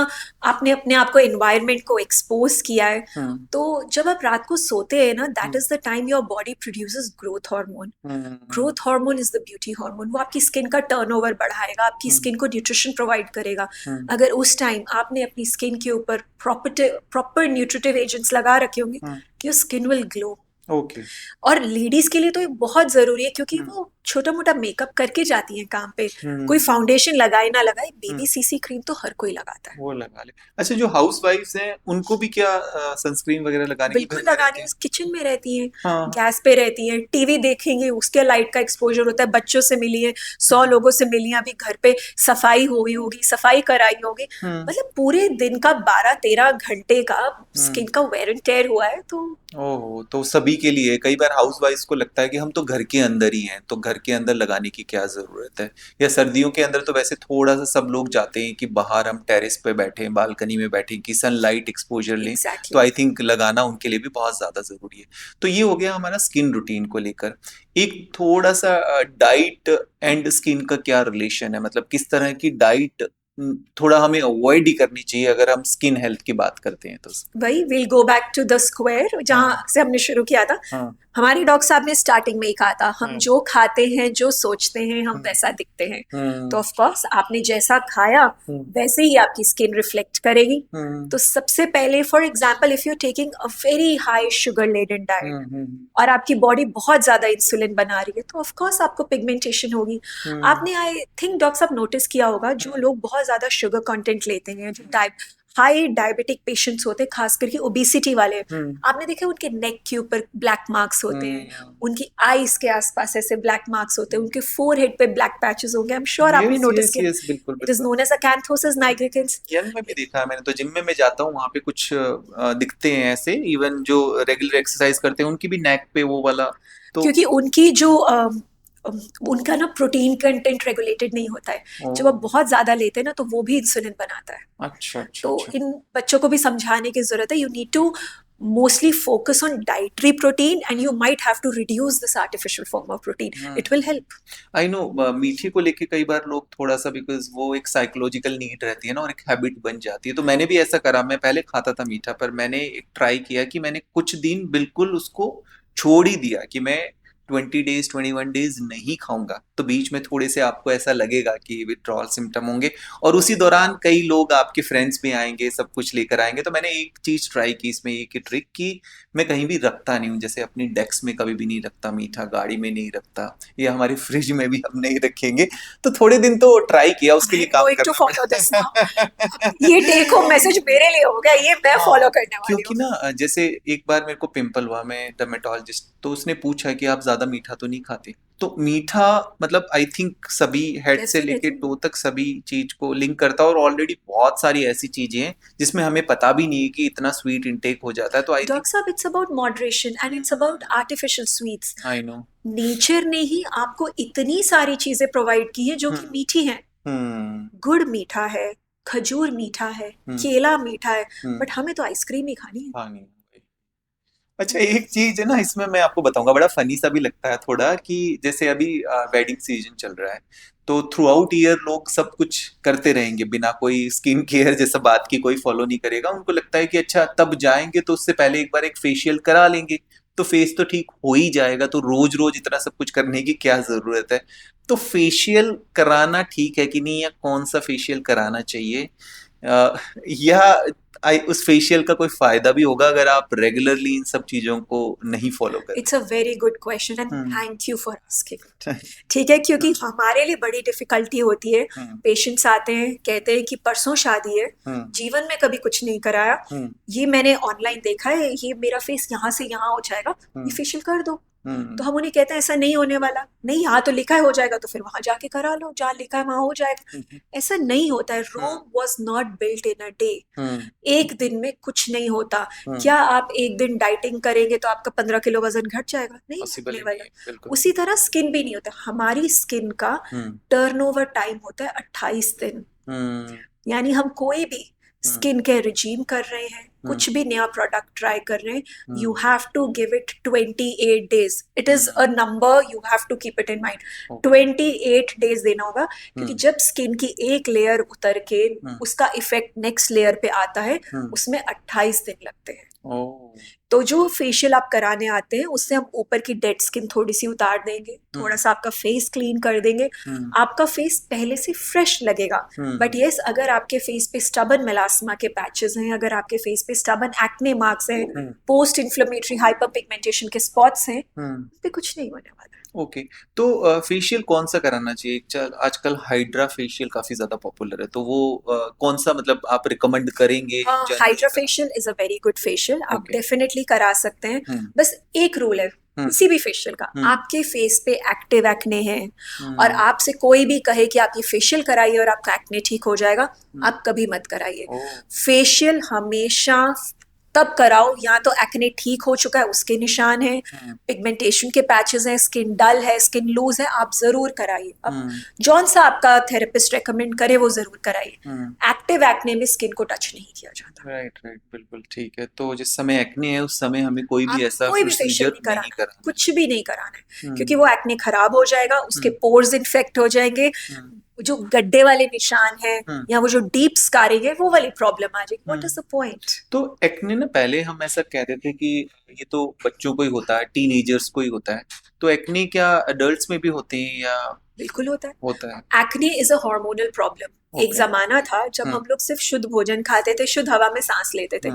आपने अपने आप को एनवायरनमेंट को एक्सपोज किया है, हाँ, तो जब आप रात को सोते हैं ना, दैट हाँ, is the time your body produces growth hormone. हाँ, growth hormone is the beauty hormone. वो आपकी स्किन का टर्नओवर बढ़ाएगा, आपकी हाँ, स्किन को न्यूट्रिशन प्रोवाइड करेगा। हाँ, अगर उस टाइम आपने अपनी स्किन के ऊपर प्रॉपर प्रॉपर न्यूट्रिटिव एजेंट्स लगा रखे होंगे, हाँ, your skin will glow. Okay. और लेडीज के लिए तो ये बहुत जरूरी है, क्योंकि हुँ, वो छोटा मोटा मेकअप करके जाती हैं काम पे। कोई हुँ, फाउंडेशन लगाए ना लगाए, हुँ, बेबी सीसी क्रीम तो हर कोई लगाता है। वो लगा ले। अच्छा, जो हाउसवाइफ्स हैं, उनको भी क्या सनस्क्रीन वगैरह लगाने की बिल्कुल घर में लगानी रहती है, हैं? किचन में रहती हैं, हाँ, हाँ, गैस पे रहती हैं, टीवी देखेंगे, उसके लाइट का एक्सपोजर होता है, बच्चों से मिली है, 100 लोगों से मिली हैं, अभी घर पे सफाई हुई होगी, सफाई कराई होगी, हुँ, मतलब पूरे दिन का 12-13 घंटे का हुँ। स्किन का वेयर एंड टेयर हुआ है, तो ओह! तो सभी के लिए कई बार हाउसवाइफ्स को लगता है कि हम तो घर के अंदर ही हैं, तो घर के अंदर लगाने की क्या ज़रूरत है? या सर्दियों के अंदर तो वैसे थोड़ा-सा सब लोग चाहते हैं कि बाहर हम टेरेस पे बैठें, बालकनी में बैठें कि सनलाइट एक्सपोज़र लें, तो एग्जैक्टली। आई थिंक लगाना उनके लिए भी बहुत ज़्यादा ज़रूरी है। तो ये हो गया हमारा स्किन रूटीन को लेकर। एक थोड़ा-सा डाइट एंड स्किन का क्या रिलेशन है? मतलब किस तरह की डाइट थोड़ा हमें अवॉइड ही करनी चाहिए अगर हम स्किन हेल्थ की बात करते हैं तो? वही, will go back to the square जहाँ हाँ, से हमने शुरू किया था। हाँ, हमारे डॉक्टर साहब ने स्टार्टिंग में ही कहा था, हम हाँ, जो खाते हैं, जो सोचते हैं, हम हुँ, वैसा दिखते हैं। तो हुँ, ऑफ कोर्स आपने जैसा खाया, हुँ, वैसे ही आपकी स्किन रिफ्लेक्ट करेगी। हुँ, तो सबसे पहले, for example, if you taking a very high sugar laden diet हुँ, हुँ, और आपकी बॉडी बहुत ज्यादा इंसुलिन बना रही है, तो ऑफ कोर्स आपको पिगमेंटेशन होगी। हुँ, आपने आई थिंक डॉक्टर साहब नोटिस किया होगा, जो हुँ, लोग बहुत ज्यादा शुगर कंटेंट लेते हैं, जो हाई डायबिटिक पेशेंट्स होते हैं, खास करके ओबिसिटी वाले, हुँ, आपने देखे उनके नेक के ऊपर ब्लैक मार्क्स होते हैं, हुँ। उनकी आईज के आसपास ऐसे ब्लैक मार्क्स होते हैं, उनके फोरहेड पे ब्लैक पैचेस होंगे। आई एम श्योर आपने यस, नोटिस यस, किया। यस, बिल्कुल, इट इज बिल्कुल। Known as acanthosis nigricans. Young में भी देखा है मैंने, तो जिम में मैं जाता हूँ, वहाँ पे कुछ दिखते हैं ऐसे, इवन जो रेगुलर एक्सरसाइज करते हैं, उनकी भी नेक पे वो वाला, तो क्योंकि उनकी जो उनका ना प्रोटीन कंटेंट रेगुलेटेड नहीं होता है। जब आप ओह! बहुत ज्यादा लेते हैं ना, तो वो भी इंसुलिन बनाता है। अच्छा, अच्छा, तो अच्छा। इन बच्चों को भी समझाने की जरूरत है, you need to mostly focus on dietary protein, and you might have to reduce this artificial form of protein. Hmm, It will help. I know मीठे को लेके कई बार लोग थोड़ा-सा बिकॉज़ वो एक साइकोलॉजिकल नीड रहती है ना और एक हैबिट बन जाती है, तो मैंने भी ऐसा करा, मैं पहले खाता था मीठा, पर मैंने एक ट्राई किया कि मैंने कुछ दिन बिल्कुल उसको छोड़ ही दिया कि मैं 20 डेज़, 21 डेज़ नहीं खाऊँगा। तो बीच में थोड़े से आपको ऐसा लगेगा कि विथड्रॉल सिम्पटम होंगे और उसी दौरान कई लोग आपके फ्रेंड्स भी आएँगे, सब कुछ लेकर आएँगे। तो मैंने एक चीज़ ट्राई की इसमें, एक ट्रिक कि मैं कहीं भी रखता नहीं हूँ, जैसे अपनी डेस्क में कभी भी नहीं रखता मीठा, गाड़ी में नहीं रखता या हमारे फ्रिज में भी हम नहीं रखेंगे। तो थोड़े दिन तो ट्राई किया, उसके I लिए am काम going to करना follow this now. पड़ा। ये टेक होम मैसेज मेरे लिए हो गया, ये मैं फॉलो हाँ, करने वाली क्योंकि हूँ। ना जैसे एक बार मेरे को पिंपल हुआ, मैं डर्मेटोलॉजिस्ट, तो उसने पूछा कि आप ज़्यादा मीठा तो नहीं खाते? तो मीठा मतलब आई थिंक सभी हेड से लेके डेफिनेटली। टो तक सभी चीज़ को लिंक करता है और ऑलरेडी बहुत सारी ऐसी चीज़ें हैं जिसमें हमें पता भी नहीं है कि इतना स्वीट इंटेक हो जाता है, तो आई थिंक डॉक्टर साहब, it's about moderation and it's about artificial sweets. I know. Nature ने ही आपको इतनी सारी चीजें प्रोवाइड की है जो हुँ, कि मीठी हैं। हुँ, गुड़ मीठा है, खजूर मीठा है, हुँ, केला मीठा है, हुँ। बट हमें तो आइसक्रीम ही खानी है। हाँ, नहीं। अच्छा, एक चीज़ है ना इसमें मैं आपको बताऊँगा, बड़ा फ़नी सा भी लगता है थोड़ा कि जैसे अभी वेडिंग सीज़न चल रहा है, तो थ्रू आउट ईयर लोग सब कुछ करते रहेंगे, बिना कोई स्किन केयर जैसा बात की कोई फ़ॉलो नहीं करेगा। उनको लगता है कि अच्छा तब जाएँगे तो उससे पहले एक बार एक फेशियल करा लेंगे, तो फेस तो ठीक हो ही जाएगा, तो रोज़-रोज़ इतना सब कुछ करने की क्या ज़रूरत है? तो फेशियल कराना ठीक है कि नहीं या कौन-सा फेशियल कराना चाहिए? या उस फेशियल का कोई फायदा भी होगा अगर आप रेगुलरली इन सब चीजों को नहीं फॉलो कर it's a very good question and रहे? Thank you for asking. ठीक है, क्योंकि हमारे लिए बड़ी डिफिकल्टी होती है। हम्म, पेशेंट्स आते हैं, कहते हैं कि परसों शादी है, हम्म, जीवन में कभी कुछ नहीं कराया, हम्म, ये मैंने ऑनलाइन देखा है, ये मेरा फेस यहाँ से यहाँ हो जाएगा, ये हम्म, फेशियल कर दो। तो हम उन्हें कहते हैं ऐसा नहीं होने वाला, नहीं यहाँ तो लिखा है हो जाएगा, तो फिर वहां जाके करा लो, जहाँ लिखा है वहां हो जाएगा। ऐसा नहीं होता है। Rome was not built in a day. एक दिन में कुछ नहीं होता। क्या आप एक दिन डाइटिंग करेंगे तो आपका 15 किलो वजन घट जाएगा? नहीं होने वाला। उसी तरह स्किन भी नहीं होता। हमारी स्किन का टर्नओवर टाइम होता है 28 दिन। यानी हम कोई भी स्किन केयर रिजीम कर रहे हैं, कुछ भी नया प्रोडक्ट ट्राई कर रहे हैं, you have to give it 28 days. It is a number, you have to keep it in mind. 28 days देना होगा, क्योंकि जब स्किन की एक लेयर उतर के उसका इफेक्ट नेक्स्ट लेयर पे आता है, उसमें 28 दिन लगते हैं। तो जो फेशियल आप कराने आते हैं, उससे हम ऊपर की डेड स्किन थोड़ी सी उतार देंगे, थोड़ा सा आपका फेस क्लीन कर देंगे, आपका फेस पहले से फ्रेश लगेगा। बट यस, अगर आपके फेस पे स्टबन मेलास्मा के पैचेस हैं, अगर आपके फेस पे स्टबन एक्ने मार्क्स हैं, पोस्ट इन्फ्लेमेटरी हाइपर पिगमेंटेशन के स्पॉट्स हैं, तो कुछ नहीं होने वाला। ओके, तो फेशियल कौन सा कराना चाहिए? आजकल हाइड्रा फेशियल काफी ज्यादा पॉपुलर है, तो वो कौन सा मतलब आप रिकमेंड करेंगे? Hydra facial is a very good facial, आप डेफिनेटली करा सकते हैं। बस एक रूल है किसी भी फेशियल का, आपके फेस पे एक्टिव एक्ने है और आपसे कोई भी कहे कि आप ये फेशियल कराइए और आपका एक्ने ठीक हो जाएगा, आप कभी मत कराइए। फेशियल हमेशा तब कराओ या तो एक्ने ठीक हो चुका है, उसके निशान है, पिगमेंटेशन के पैचेस हैं, स्किन डल है, स्किन लूज है, आप जरूर कराइए। अब जौन सा आपका थेरेपिस्ट रेकमेंड करे वो जरूर कराइए। एक्टिव एक्ने में स्किन को टच नहीं किया जाता। राइट, बिल्कुल ठीक है। तो जिस समय एक्ने है उस समय हमें कोई भी ऐसा प्रोसीजर नहीं कराना, कुछ भी नहीं कराना है, क्योंकि वो एक्ने खराब हो जाएगा, उसके पोर्स इन्फेक्ट हो जाएंगे, जो गड्ढे वाले निशान हैं या वो जो डीप स्कारिंग है, वो वाली प्रॉब्लम आ जाएगी। What is the point? तो एक्ने ना, पहले हम ऐसा कहते थे कि ये तो बच्चों को ही होता है, टीनेजर्स को ही होता है, तो एक्ने क्या अडल्ट्स में भी होते हैं या? बिल्कुल होता है। Acne is a hormonal problem. एक जमाना था जब हम लोग सिर्फ शुद्ध भोजन खाते थे, शुद्ध हवा में सांस लेते थे,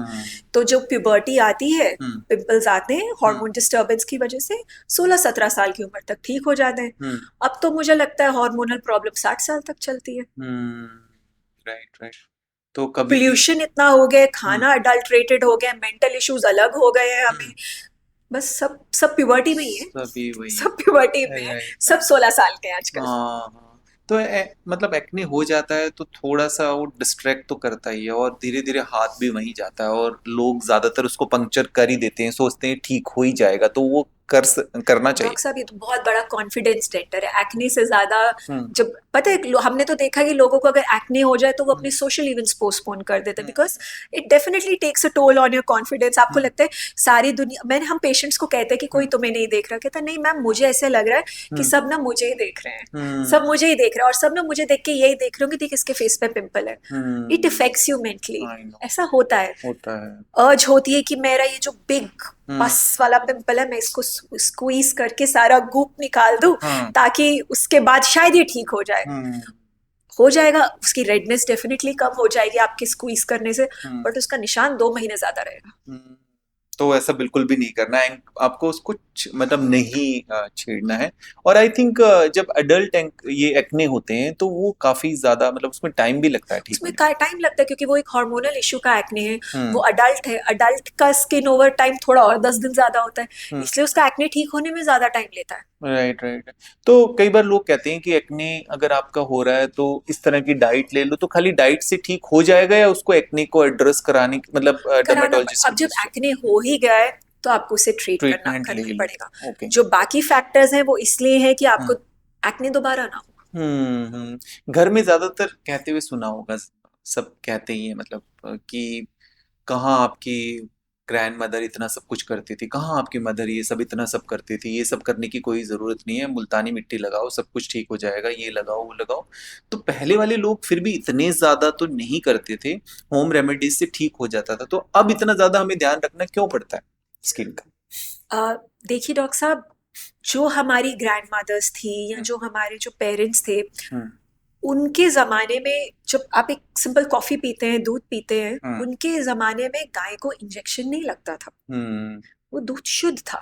तो जो प्यूबर्टी आती है, पिंपल्स आते हैं हार्मोन डिस्टर्बेंस की वजह से, 16-17 साल की उम्र तक ठीक हो जाते हैं। अब तो मुझे लगता है हार्मोनल प्रॉब्लम 60 साल तक चलती है। राइट। तो कभी पोल्यूशन इतना हो गया, खाना अडल्ट्रेटेड हो गया, मेंटल इश्यूज अलग हो गए हैं हमें, बस सब प्यूबर्टी में ही है, सब प्यूबर्टी में है, सब 16 साल के हैं आजकल। तो मतलब एक्ने हो जाता है तो थोड़ा सा वो डिस्ट्रैक्ट तो करता ही है, और धीरे धीरे हाथ भी वहीं जाता है, और लोग ज्यादातर उसको पंक्चर कर ही देते हैं, सोचते हैं ठीक हो ही जाएगा, तो वो करना चाहिए। डॉक्टर साहब, ये तो बहुत बड़ा कॉन्फिडेंस डेंटर है। एक्ने से ज्यादा जब पता है, हमने तो देखा कि लोगों को अगर एक्ने हो जाए तो वो अपने सोशल इवेंट्स पोस्टपोन कर देते हैं, because it definitely takes a toll on your confidence. आपको लगता है सारी दुनिया, हम पेशेंट्स को कहते हैं कि कोई तुम्हें नहीं देख रहा, कहता नहीं मैम, मुझे ऐसे लग रहा है कि सब ना मुझे ही देख रहे हैं, सब मुझे ही देख रहे हैं, और सब ना मुझे देख के यही देख रहे होंगे कि किसके फेस पे पिंपल है। इट इफेक्ट्स यू मेंटली, ऐसा होता है। अर्ज होती है कि मेरा ये जो बिग पस वाला पिंपल है, मैं इसको स्क्वीज करके सारा गूप निकाल दूं, ताकि उसके बाद शायद ये ठीक हो जाए। हो जाएगा, उसकी रेडनेस डेफिनेटली कम हो जाएगी आपके स्क्वीज करने से, बट उसका निशान 2 महीने ज्यादा रहेगा। तो ऐसा बिल्कुल भी नहीं करना है, आपको उसको मतलब नहीं छेड़ना है। और आई थिंक जब अडल्ट ये एक्ने होते हैं तो वो काफी ज्यादा, मतलब उसमें टाइम भी लगता है ठीक उसमें टाइम लगता है, क्योंकि वो एक हार्मोनल इश्यू का एक्ने है, वो अडल्ट है, अडल्ट का स्किन ओवर टाइम थोड़ा और 10 दिन ज्यादा होता है, इसलिए उसका एक्ने ठीक होने में ज्यादा टाइम लेता है। राइट। तो कई बार लोग कहते हैं कि एक्ने अगर आपका हो रहा है तो इस तरह की डाइट ले लो, तो खाली डाइट से ठीक हो जाएगा या उसको एक्ने को एड्रेस कराने, मतलब डर्मेटोलॉजिस्ट? अब जब एक्ने हो ही गया है तो आपको उसे ट्रीट करना पड़ेगा। जो बाकी फैक्टर्स हैं वो इसलिए है कि आपको एक्ने दोबारा ना हो। घर में ज्यादातर कहते हुए सुना होगा, सब कहते ही है, मतलब कि कहाँ आपकी ग्रैंड मदर इतना सब कुछ करती थी, कहाँ आपकी मदर ये सब इतना सब करती थी, ये सब करने की कोई ज़रूरत नहीं है, मुल्तानी मिट्टी लगाओ सब कुछ ठीक हो जाएगा, ये लगाओ वो लगाओ। तो पहले वाले लोग फिर भी इतने ज़्यादा तो नहीं करते थे, होम रेमेडीज से ठीक हो जाता था, तो अब इतना ज़्यादा हमें ध्यान रखना क्यों पड़ता है स्किन का? देखिए डॉक्टर साहब, जो हमारी ग्रैंड मदर्स थी या जो हमारे जो पेरेंट्स थे, उनके जमाने में जब आप एक सिंपल कॉफी पीते हैं, दूध पीते हैं, उनके जमाने में गाय को इंजेक्शन नहीं लगता था, वो दूध शुद्ध था।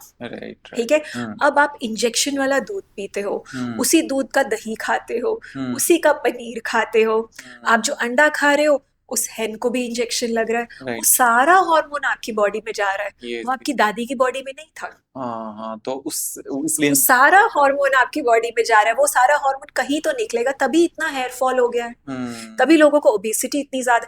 ठीक है। अब आप इंजेक्शन वाला दूध पीते हो, उसी दूध का दही खाते हो, उसी का पनीर खाते हो, आप जो अंडा खा रहे हो उस hen को भी इंजेक्शन लग रहा है, वो राइट सारा हार्मोन आपकी बॉडी में जा रहा है, ये वो आपकी दादी की बॉडी में नहीं था। हाँ हाँ तो उस इसलिए वो सारा हार्मोन आपकी बॉडी में जा रहा है, वो सारा हार्मोन कहीं तो निकलेगा, तभी इतना हेयर फॉल हो गया है, हम्म तभी लोगों को ओबेसिटी इतनी ज्यादा,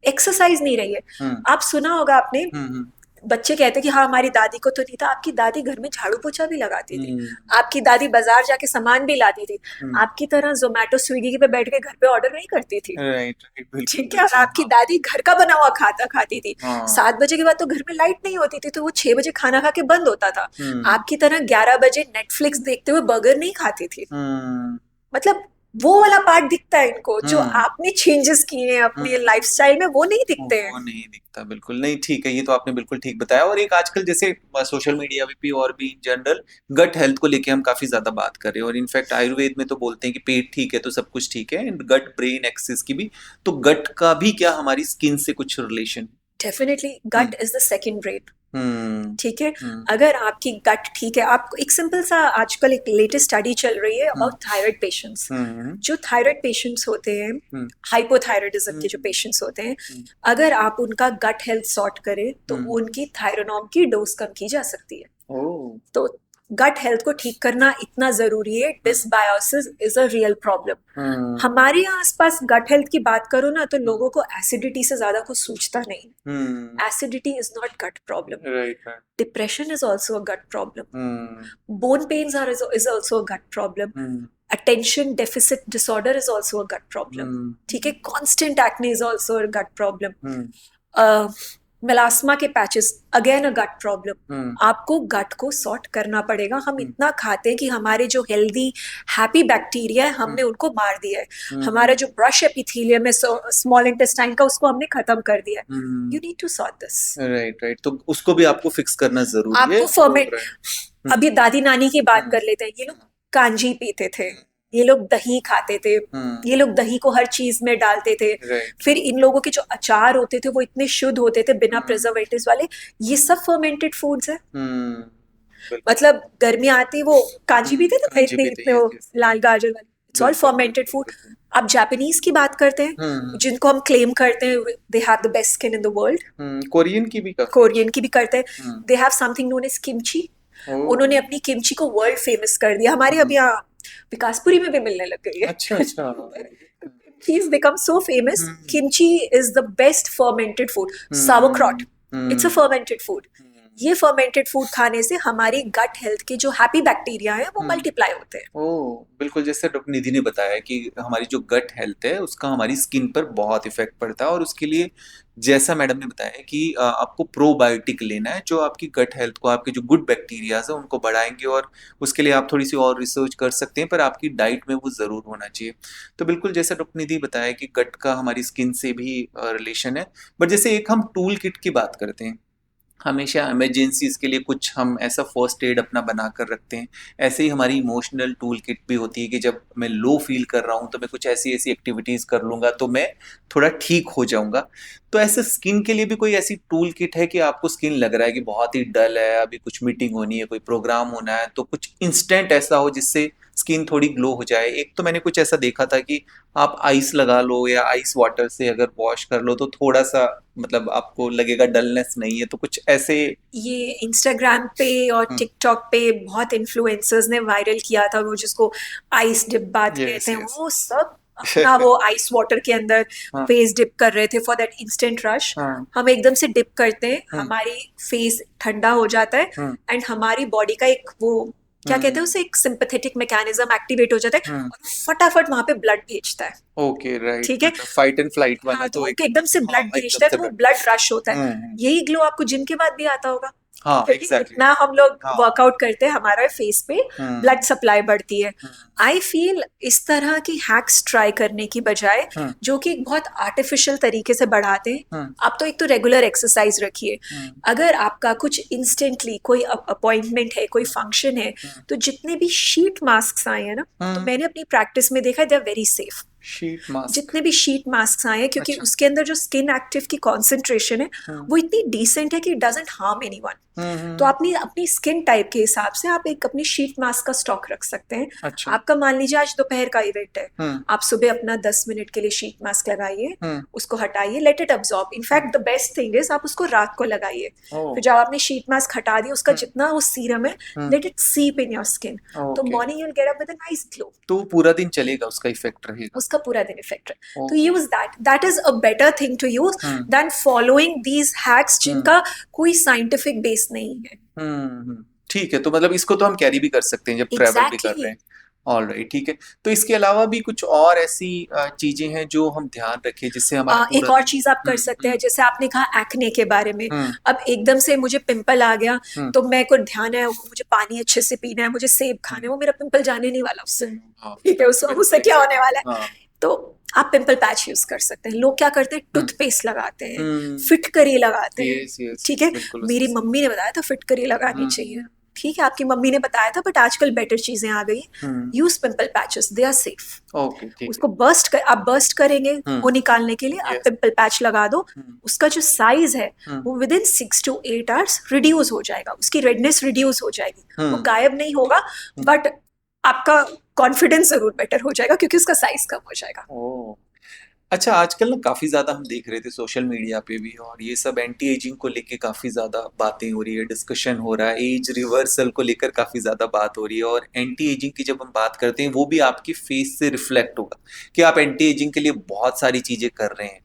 एक्सरसाइज नहीं रही है। हम्म आप सुना होगा आपने, हम्म बच्चे कहते हैं कि हाँ हमारी दादी को तो नहीं था, आपकी दादी घर में झाड़ू पोछा भी लगाती थी, हम्म आपकी दादी बाजार जाके सामान भी लाती थी, हम्म आपकी तरह जोमेटो स्विगी पे बैठ के घर पे ऑर्डर नहीं करती थी। राइट राइट बिल्कुल ठीक है, और बिल्कुल आपकी दादी घर का बना हुआ खाता खाती थी। हाँ 7 बजे के बाद तो घर में लाइट नहीं होती थी, तो वो 6 बजे खाना खा के बंद होता था। हम्म आपकी तरह 11 बजे नेटफ्लिक्स देखते हुए बर्गर नहीं खाती थी। हम्म मतलब वो वाला पार्ट दिखता है इनको, जो हम्म आपने चेंजेस किए हैं अपने हम्म लाइफस्टाइल में, वो नहीं दिखते हैं। वो नहीं दिखता बिल्कुल नहीं ठीक है ये तो आपने बिल्कुल ठीक बताया और एक आजकल जैसे सोशल मीडिया पे और भी जनरल गट हेल्थ को लेके हम काफी ज्यादा बात कर रहे हैं और इनफैक्ट आयुर्वेद में तो बोलते हैं कि पेट ठीक है तो सब कुछ ठीक है एंड गट ब्रेन एक्सिस की भी तो गट का भी क्या हमारी स्किन से कुछ relation definitely gut is the second brain. Hmm ठीक है, हम्म अगर आपकी गट ठीक है, आपको एक सिंपल सा आजकल एक लेटेस्ट स्टडी चल रही है हम्म अबाउट थायराइड पेशेंट्स। हम्म जो थायराइड पेशेंट्स होते हैं, हम्म हाइपोथायराइडिज्म के जो हम्म पेशेंट्स होते हैं, हम्म अगर आप उनका गट हेल्थ सॉर्ट करें तो हम्म, उनकी थायरोनॉम की डोज कम की जा सकती है। ओ तो गट हेल्थ को ठीक करना इतना जरूरी है। Dysbiosis is a real problem. हम्म हमारे यहाँ आसपास गट हेल्थ की बात करो ना, तो हम्म लोगों को एसिडिटी से ज्यादा कुछ सूझता नहीं। Hmm acidity is not gut problem. Right right Depression is also a gut problem. Hmm Bone pains is also a gut problem. Hmm Attention deficit disorder is also a gut problem. ठीक है, constant acne is also a gut problem. Melasma के patches again a gut problem. आपको गट को सॉर्ट करना पड़ेगा। हम इतना खाते हैं कि हमारे जो हेल्दी हैप्पी बैक्टीरिया है हमने उनको मार दिया है। हमारा जो ब्रश एपिथेलियम है स्मॉल इंटेस्टाइन का, उसको हमने खत्म कर दिया है। You need to sort this. Right right तो उसको भी आपको फिक्स करना जरूरी है आपको फर्मेंट, अभी दादी नानी की बात कर लेते हैं। ये लोग कांजी पीते थे, ये लोग दही खाते थे, ये लोग दही को हर चीज में डालते थे। फिर इन लोगों के जो अचार होते थे वो इतने शुद्ध होते थे, बिना प्रिजर्वेटिव्स वाले। ये सब फर्मेंटेड फूड्स है। मतलब गर्मी आती वो कांजी पीते थे, इतने इतने वो लाल गाजर वाले, इट्स ऑल फर्मेंटेड फूड। आप जापानीज की बात करते हैं, जिनको हम क्लेम करते हैं they have the best skin in the world. Korean की भी करते हैं। They have something known as kimchi. उन्होंने अपनी किमची को वर्ल्ड फेमस कर दिया। हमारे अभी यहाँ विकासपुरी में भी मिलने लग गई है। अच्छा अच्छा He's become so famous. Kimchi is the best fermented food. Sauerkraut, it's a fermented food. ये फर्मेंटेड फूड खाने से हमारी गट हेल्थ के जो हैप्पी बैक्टीरिया है वो मल्टीप्लाई होते हैं। ओह बिल्कुल, जैसे डॉक्टर निधि ने बताया कि हमारी जो गट हेल्थ है उसका हमारी स्किन पर बहुत इफेक्ट पड़ता है और उसके लिए जैसा मैडम ने बताया कि आपको प्रोबायोटिक लेना है जो आपकी गट हेल्थ को, आपके जो गुड बैक्टीरियाज है उनको बढ़ाएंगे और उसके लिए आप थोड़ी सी और रिसर्च कर सकते हैं, पर आपकी डाइट में वो ज़रूर होना चाहिए। तो बिल्कुल जैसा डॉक्टर निधि बताया कि गट का हमारी स्किन से भी रिलेशन है। बट जैसे एक हम टूल किट की बात करते हैं, हमेशा इमरजेंसीज के लिए कुछ हम ऐसा फर्स्ट एड अपना बना कर रखते हैं, ऐसे ही हमारी इमोशनल टूल किट भी होती है कि जब मैं लो फील कर रहा हूँ तो मैं कुछ ऐसी ऐसी एक्टिविटीज़ कर लूँगा तो मैं थोड़ा ठीक हो जाऊँगा। तो ऐसे स्किन के लिए भी कोई ऐसी टूल किट है कि आपको स्किन लग रहा है कि बहुत ही डल है, अभी कुछ मीटिंग होनी है, कोई प्रोग्राम होना है, तो कुछ इंस्टेंट ऐसा हो जिससे स्किन थोड़ी ग्लो हो जाए? एक तो मैंने कुछ ऐसा देखा था कि आप आइस लगा लो या आइस वाटर से अगर वॉश कर लो तो थोड़ा सा मतलब आपको लगेगा डलनेस नहीं है, तो कुछ ऐसे। ये इंस्टाग्राम पे और टिकटॉक पे बहुत इन्फ्लुएंसर्स ने वायरल किया था, वो जिसको आइस डिप बात कहते हैं, वो सब अपना वो आइस वाटर के अंदर फेस डिप कर रहे थे फॉर दैट इंस्टेंट रश। हम एकदम से डिप करते हैं, हमारी फेस ठंडा हो जाता है एंड हमारी बॉडी का एक वो क्या कहते हैं उसे, एक सिंपैथेटिक मैकेनिज्म एक्टिवेट हो जाता है और फटाफट वहां पे ब्लड भेजता है। ओके राइट, ठीक है, फाइट एंड फ्लाइट वाला। हाँ, तो एकदम से ब्लड भेजता है तो वो ब्लड रश होता है। यही ग्लो आपको जिम के बाद भी आता होगा। हाँ, exactly. इतना हम लोग वर्कआउट करते हैं, हमारा फेस पे ब्लड सप्लाई बढ़ती है। आई फील इस तरह की हैक्स ट्राई करने की बजाय जो कि एक बहुत आर्टिफिशियल तरीके से बढ़ाते हैं, आप तो एक तो रेगुलर एक्सरसाइज रखिए। अगर आपका कुछ इंस्टेंटली कोई अपॉइंटमेंट है, कोई फंक्शन है, तो जितने भी शीट मास्क आए हैं ना, तो मैंने अपनी प्रैक्टिस में देखा they are very safe. Sheet mask, जितने भी शीट मास्क आए हैं, क्योंकि उसके अंदर जो स्किन एक्टिव की कॉन्सेंट्रेशन है वो इतनी डिसेंट है कि इट डजंट हार्म एनीवन। तो अपनी स्किन टाइप के हिसाब से आप एक अपनी शीट मास्क का स्टॉक रख सकते हैं। आप आपका मान लीजिए आज दोपहर का इवेंट है, आप सुबह अपना 10 मिनट के लिए शीट मास्क लगाइए, उसको हटाइए, let it absorb. In fact the best thing is आप उसको रात को लगाइए, फिर जब आपने शीट मास्क हटा दिया उसका जितना वो सीरम है, लेट इट सीप इन योर स्किन, तो morning you will get up with a nice glow. तो पूरा दिन चलेगा, उसका इफेक्ट रहेगा, उसका पूरा दिन इफेक्ट है। तो use that is a better thing to use then following these hacks जिनका कोई साइंटिफिक बेस नहीं है। ठीक है, तो मतलब इसको तो हम कैरी भी कर सकते हैं जब ट्रैवल भी कर रहे हैं। ऑलराइट, ठीक है। तो इसके अलावा भी कुछ और ऐसी चीजें हैं जो हम ध्यान रखें जिससे हमारा एक और चीज आप कर सकते हैं, जैसे आपने कहा एक्ने के बारे में, अब एकदम से मुझे पिंपल आ गया तो मेरे को ध्यान है मुझे पानी अच्छे से पीना है, मुझे सेब खाने हैं, वो मेरा पिंपल जाने नहीं वाला उससे, ठीक है, उससे क्या होने वाला है। तो आप पिंपल पैच यूज कर सकते हैं। लोग क्या करते हैं, टूथपेस्ट लगाते हैं, फिटकरी लगाते हैं, ठीक है, मेरी मम्मी ने बताया था फिटकरी लगानी चाहिए, ठीक है, आपकी मम्मी ने बताया था, बट आजकल बेटर चीजें आ गई, use pimple patches, they are safe. उसको आप बर्स्ट करेंगे वो निकालने के लिए, आप पिंपल पैच लगा दो, उसका जो साइज है वो with in 6 to 8 hours reduce हो जाएगा, उसकी रेडनेस रिड्यूस हो जाएगी, वो गायब नहीं होगा, बट आपका कॉन्फिडेंस जरूर बेटर हो जाएगा क्योंकि उसका साइज कम हो जाएगा। अच्छा, आजकल ना काफी ज्यादा हम देख रहे थे सोशल मीडिया पे भी, और ये सब एंटी एजिंग को लेके काफी ज्यादा बातें हो रही है, डिस्कशन हो रहा है, एज रिवर्सल को लेकर काफी ज्यादा बात हो रही है। और एंटी एजिंग की जब हम बात करते हैं वो भी आपकी फेस से रिफ्लेक्ट होगा कि आप एंटी एजिंग के लिए बहुत सारी चीजें कर रहे हैं,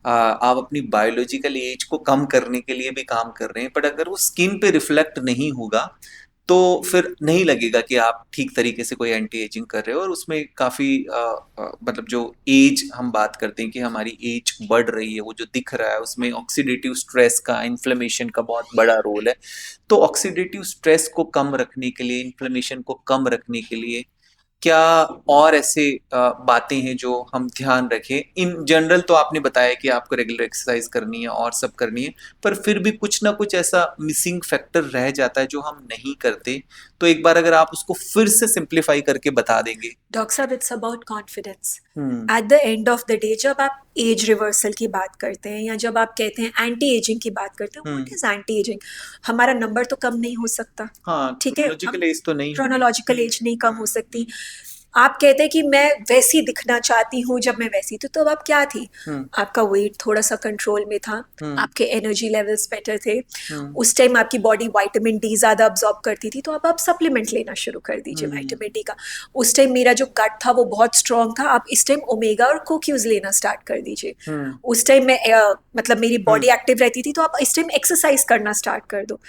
आप अपनी बायोलॉजिकल एज को कम करने के लिए भी काम कर रहे हैं, बट अगर वो स्किन पे रिफ्लेक्ट नहीं होगा तो फिर नहीं लगेगा कि आप ठीक तरीके से कोई एंटी एजिंग कर रहे हो। और उसमें काफ़ी मतलब जो एज हम बात करते हैं कि हमारी एज बढ़ रही है, वो जो दिख रहा है उसमें ऑक्सीडेटिव स्ट्रेस का, इन्फ्लेमेशन का बहुत बड़ा रोल है। तो ऑक्सीडेटिव स्ट्रेस को कम रखने के लिए, इन्फ्लेमेशन को कम रखने के लिए क्या और ऐसे बातें हैं जो हम ध्यान रखें? इन जनरल तो आपने बताया कि आपको रेगुलर एक्सरसाइज करनी है और सब करनी है, पर फिर भी कुछ ना कुछ ऐसा मिसिंग फैक्टर रह जाता है जो हम नहीं करते, तो एक बार अगर आप उसको फिर से सिंप्लीफाई करके बता देंगे। डॉक्टर साहब, it's about confidence. Eight the end of the day जब आप एज रिवर्सल की बात करते हैं या जब आप कहते हैं एंटी एजिंग की बात करते हैं, व्हाट इज एंटी एजिंग? हमारा नंबर तो कम नहीं हो सकता, ठीक है, क्रोनोलॉजिकल एज तो नहीं, क्रोनोलॉजिकल एज नहीं कम हो सकती। आप कहते हैं कि मैं वैसी दिखना चाहती हूँ जब मैं वैसी, तो तब आप क्या थी? आपका वेट थोड़ा सा कंट्रोल में था, आपके एनर्जी लेवल्स बेटर थे, उस टाइम आपकी बॉडी विटामिन डी ज्यादा अब्सॉर्ब करती थी, तो अब आप सप्लीमेंट लेना शुरू कर दीजिए विटामिन डी का। उस टाइम मेरा जो गट था वो बहुत स्ट्रांग था, आप इस टाइम ओमेगा और कोक्यूज लेना स्टार्ट कर दीजिए। उस टाइम मैं मतलब मेरी बॉडी एक्टिव रहती थी, तो आप इस टाइम एक्सरसाइज करना स्टार्ट कर दो।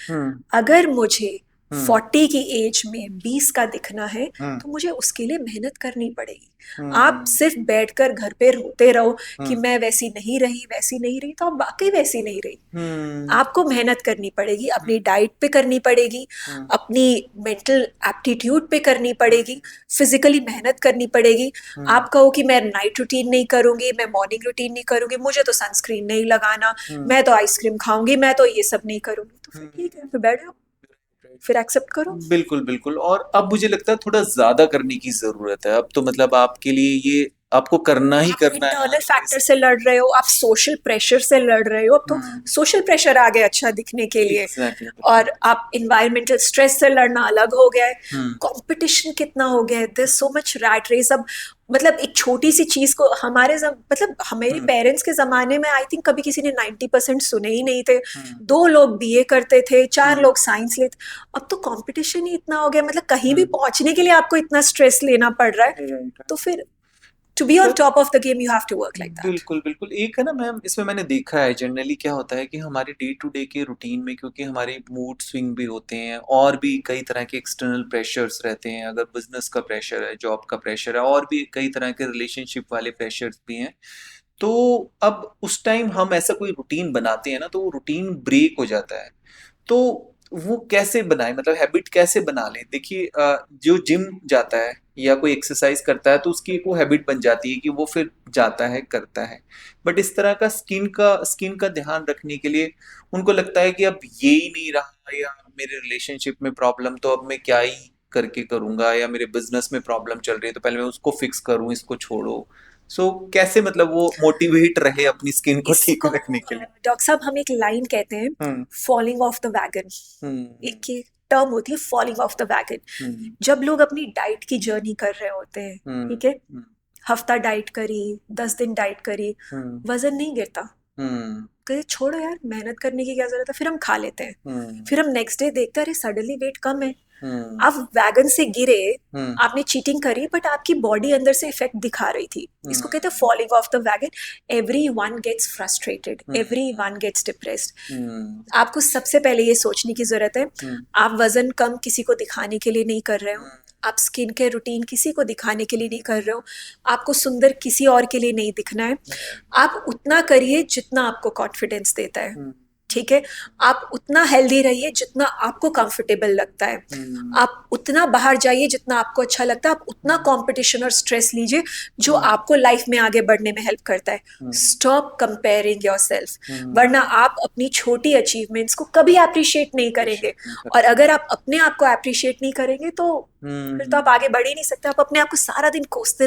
अगर मुझे 40 की एज में 20 का दिखना है तो मुझे उसके लिए मेहनत करनी पड़ेगी। आप सिर्फ बैठकर घर पे रोते रहो कि मैं वैसी नहीं रही वैसी नहीं रही, तो आप वाकई वैसी नहीं रही। आपको मेहनत करनी पड़ेगी, अपनी डाइट पे करनी पड़ेगी, अपनी मेंटल एप्टीट्यूड पे करनी पड़ेगी, फिजिकली मेहनत करनी पड़ेगी। आप कहो कि मैं नाइट रूटीन नहीं करूंगी, मैं मॉर्निंग रूटीन नहीं करूंगी, मुझे तो सनस्क्रीन नहीं लगाना, मैं तो आइसक्रीम खाऊंगी, मैं तो ये सब नहीं करूंगी, तो फिर ठीक है, फिर बैठ जाओ, फिर एक्सेप्ट करो। बिल्कुल बिल्कुल। और अब मुझे लगता है थोड़ा ज्यादा करने की जरूरत है, अब तो मतलब आपके लिए ये आपको करना ही करना है। इंटरनल फैक्टर से लड़ रहे हो, आप सोशल प्रेशर से लड़ रहे हो, अब तो सोशल प्रेशर आ गया अच्छा दिखने के लिए, और आप इन्वायरमेंटल स्ट्रेस से लड़ना अलग हो गया है। कंपटीशन कितना हो गया है, there so much rat race. अब मतलब एक छोटी सी चीज को मतलब हमारे पेरेंट्स के जमाने में आई थिंक कभी किसी ने 90% सुने ही नहीं थे। 2 लोग बीए करते थे, 4 लोग साइंस लेते। अब तो कंपटीशन ही इतना हो गया, मतलब कहीं भी पहुंचने के लिए आपको इतना स्ट्रेस लेना पड़ रहा है, तो फिर to be on top of the game you have to work like that। बिल्कुल बिल्कुल। एक है ना मैम, इसमें मैंने देखा है जनरली क्या होता है कि हमारे डे टू डे के रूटीन में, क्योंकि हमारे मूड स्विंग भी होते हैं और भी कई तरह के एक्सटर्नल प्रेशर्स रहते हैं, अगर बिजनेस का प्रेशर है, जॉब का प्रेशर है, और भी कई तरह के रिलेशनशिप वाले प्रेशर्स भी हैं, तो अब उस टाइम हम ऐसा कोई रूटीन बनाते हैं ना, तो वो रूटीन ब्रेक हो जाता है। तो वो कैसे बनाए, मतलब हैबिट कैसे बना ले? देखिए जो जिम जाता है या कोई एक्सरसाइज करता है तो उसकी एक वो हैबिट बन जाती है कि वो फिर जाता है, करता है। बट इस तरह का स्किन का ध्यान रखने के लिए उनको लगता है कि अब ये ही नहीं रहा, या मेरे रिलेशनशिप में प्रॉब्लम, तो अब मैं क्या ही करके करूंगा, या मेरे बिजनेस में प्रॉब्लम चल रही है तो पहले मैं उसको फिक्स करूं, इसको छोड़ो। कैसे मतलब वो मोटिवेट रहे अपनी स्किन को ठीक रखने के लिए? डॉक्टर साहब, हम एक लाइन कहते हैं, फॉलिंग ऑफ द वैगन। एक टर्म होती है फॉलिंग ऑफ द वैगन। जब लोग अपनी डाइट की जर्नी कर रहे होते हैं, ठीक है, हफ्ता डाइट करी, 10 दिन डाइट करी, वजन नहीं गिरता, कहे छोड़ो यार मेहनत करने की क्या जरूरत है, फिर हम खा लेते हैं। फिर हम नेक्स्ट डे देखते हैं अरे सडनली वेट कम है। आप वैगन से गिरे, आपने चीटिंग करी, बट आपकी बॉडी अंदर से इफेक्ट दिखा रही थी। इसको कहते हैं falling off the wagon. Everyone gets frustrated, everyone gets depressed. आपको सबसे पहले ये सोचने की जरूरत है, आप वजन कम किसी को दिखाने के लिए नहीं कर रहे हो, आप स्किन केयर रूटीन किसी को दिखाने के लिए नहीं कर रहे हो, आपको सुंदर किसी और के लिए नहीं दिखना है। आप उतना करिए जितना आपको कॉन्फिडेंस देता है, ठीक है। आप उतना हेल्दी रहिए जितना आपको कंफर्टेबल लगता है। आप उतना बाहर जाइए जितना आपको अच्छा लगता है। आप उतना कंपटीशन और स्ट्रेस लीजिए जो आपको लाइफ में आगे बढ़ने में हेल्प करता है। स्टॉप कंपेयरिंग योरसेल्फ, वरना आप अपनी छोटी अचीवमेंट्स को कभी अप्रिशिएट नहीं करेंगे। और अगर आप अपने आप को अप्रिशिएट नहीं करेंगे तो फिर तो आप आगे बढ़ ही नहीं सकते। आप अपने आप को सारा दिन कोसते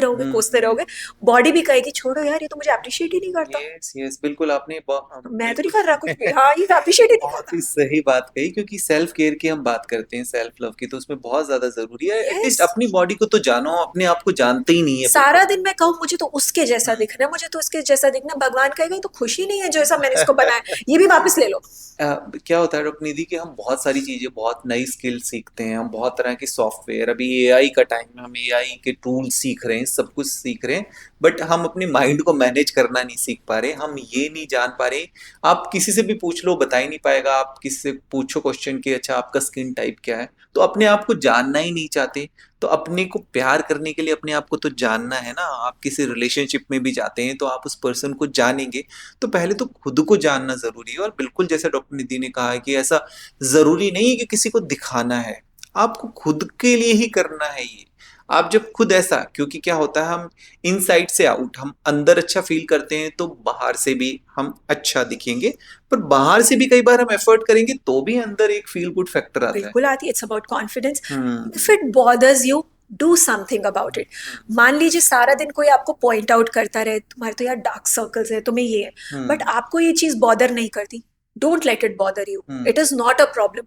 रहोगे। बॉडी भी कहेगी छोड़ो यार ये तो मुझे अप्रिशिएट ही नहीं करता। यस बिल्कुल, आपने मैं तो नहीं कर रहा कुछ भी। हाँ, ये अप्रिशिएट ही नहीं बहुत ही सही बात कही, क्योंकि सेल्फ केयर की हम बात करते हैं, सेल्फ लव की, तो उसमें बहुत ज्यादा जरूरी है एटलीस्ट अपनी बॉडी को तो जानो, अपने आप को जानते ही नहीं है। सारा दिन मैं कहूँ मुझे तो उसके जैसा दिखना है, मुझे तो उसके जैसा दिखना, भगवान कहेगा तो खुशी नहीं है जैसा मैंने इसको बनाया, ये भी वापस ले लो। क्या होता है डॉक्टर निधि कि हम बहुत सारी चीजें, बहुत नई स्किल सीखते हैं, हम बहुत तरह के सॉफ्टवेयर, अभी एआई का टाइम है, हम एआई के टूल सीख रहे हैं, सब कुछ सीख रहे हैं, बट हम अपने माइंड को मैनेज करना नहीं सीख पा रहे। हम ये नहीं जान पा रहे, आप किसी से भी पूछ लो बता ही नहीं पाएगा। आप किसी से पूछो क्वेश्चन कि अच्छा आपका स्किन टाइप क्या है, तो अपने आप को जानना ही नहीं चाहते। तो अपने को प्यार करने के लिए अपने आप को तो जानना है ना। आप किसी रिलेशनशिप में भी जाते हैं तो आप उस पर्सन को जानेंगे, तो पहले तो खुद को जानना जरूरी है। और बिल्कुल जैसे डॉक्टर निधि ने कहा है कि ऐसा जरूरी नहीं है कि किसी को दिखाना है, आपको खुद के लिए ही करना है ये। आप जब खुद ऐसा, क्योंकि क्या होता है हम इनसाइड से आउट, हम अंदर अच्छा फील करते हैं तो बाहर से भी हम अच्छा दिखेंगे, पर बाहर से भी कई बार हम एफर्ट करेंगे तो भी अंदर एक फील गुड फैक्टर आता है। बिल्कुल आती है। It's about confidence. If it bothers you, do something about it. मान लीजिए सारा दिन कोई आपको पॉइंट आउट करता रहे, तुम्हारे तो यार डार्क सर्कल्स है, तुम्हें ये है, बट आपको ये चीज बॉदर नहीं करती, don't let it bother you. It is not a problem.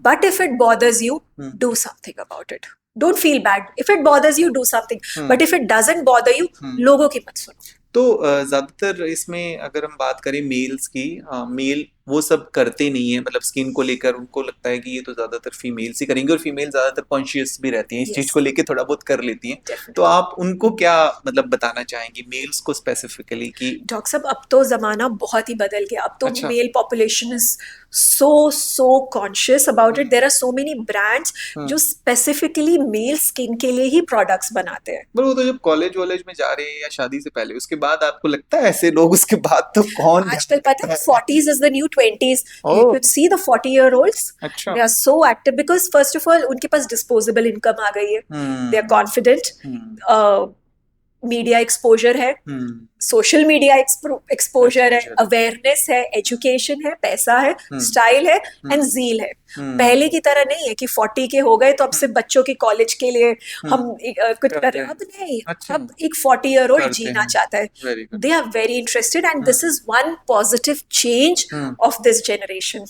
But if it bothers you, do something about it. Don't feel bad. If it bothers you, do something. But if it doesn't bother you, लोगों की मत सुनो। तो ज्यादातर इसमें अगर हम बात करें मेल्स की, मेल वो सब करते नहीं है, मतलब स्किन को लेकर उनको लगता है कि ये तो ज्यादातर फीमेल्स ही करेंगे, और फीमेल ज्यादातर कॉन्शियस भी रहती हैं इस चीज को लेके, थोड़ा बहुत कर लेती हैं। तो आप उनको क्या मतलब बताना चाहेंगे मेल्स को स्पेसिफिकली कि डॉक्टर साहब अब तो जमाना बहुत ही बदल गया। अब तो mail population is so conscious about it. There are so many brands जो स्पेसिफिकली मेल स्किन के लिए ही प्रोडक्ट्स बनाते हैं। पर वो तो जब कॉलेज वॉलेज में जा रहे हैं या शादी से पहले, उसके बाद आपको लगता है ऐसे लोग, उसके बाद तो कौन आजकल पता है 40s is the new 20s. You could see the 40-year-olds. अच्छा। They are so active because first of all उनके पास disposable income आ गई है। They are confident. Media exposure है, सोशल मीडिया एक्सपोजर है, अवेयरनेस है, एजुकेशन है, पैसा है, स्टाइल है एंड ज़ील है। पहले की तरह नहीं है कि 40 के हो गए तो अब सिर्फ बच्चों की कॉलेज के लिए हम कुछ कर रहे हैं। अब नहीं, अब एक 40-year-old जीना चाहता है। They are very interested and this is one positive change of this generation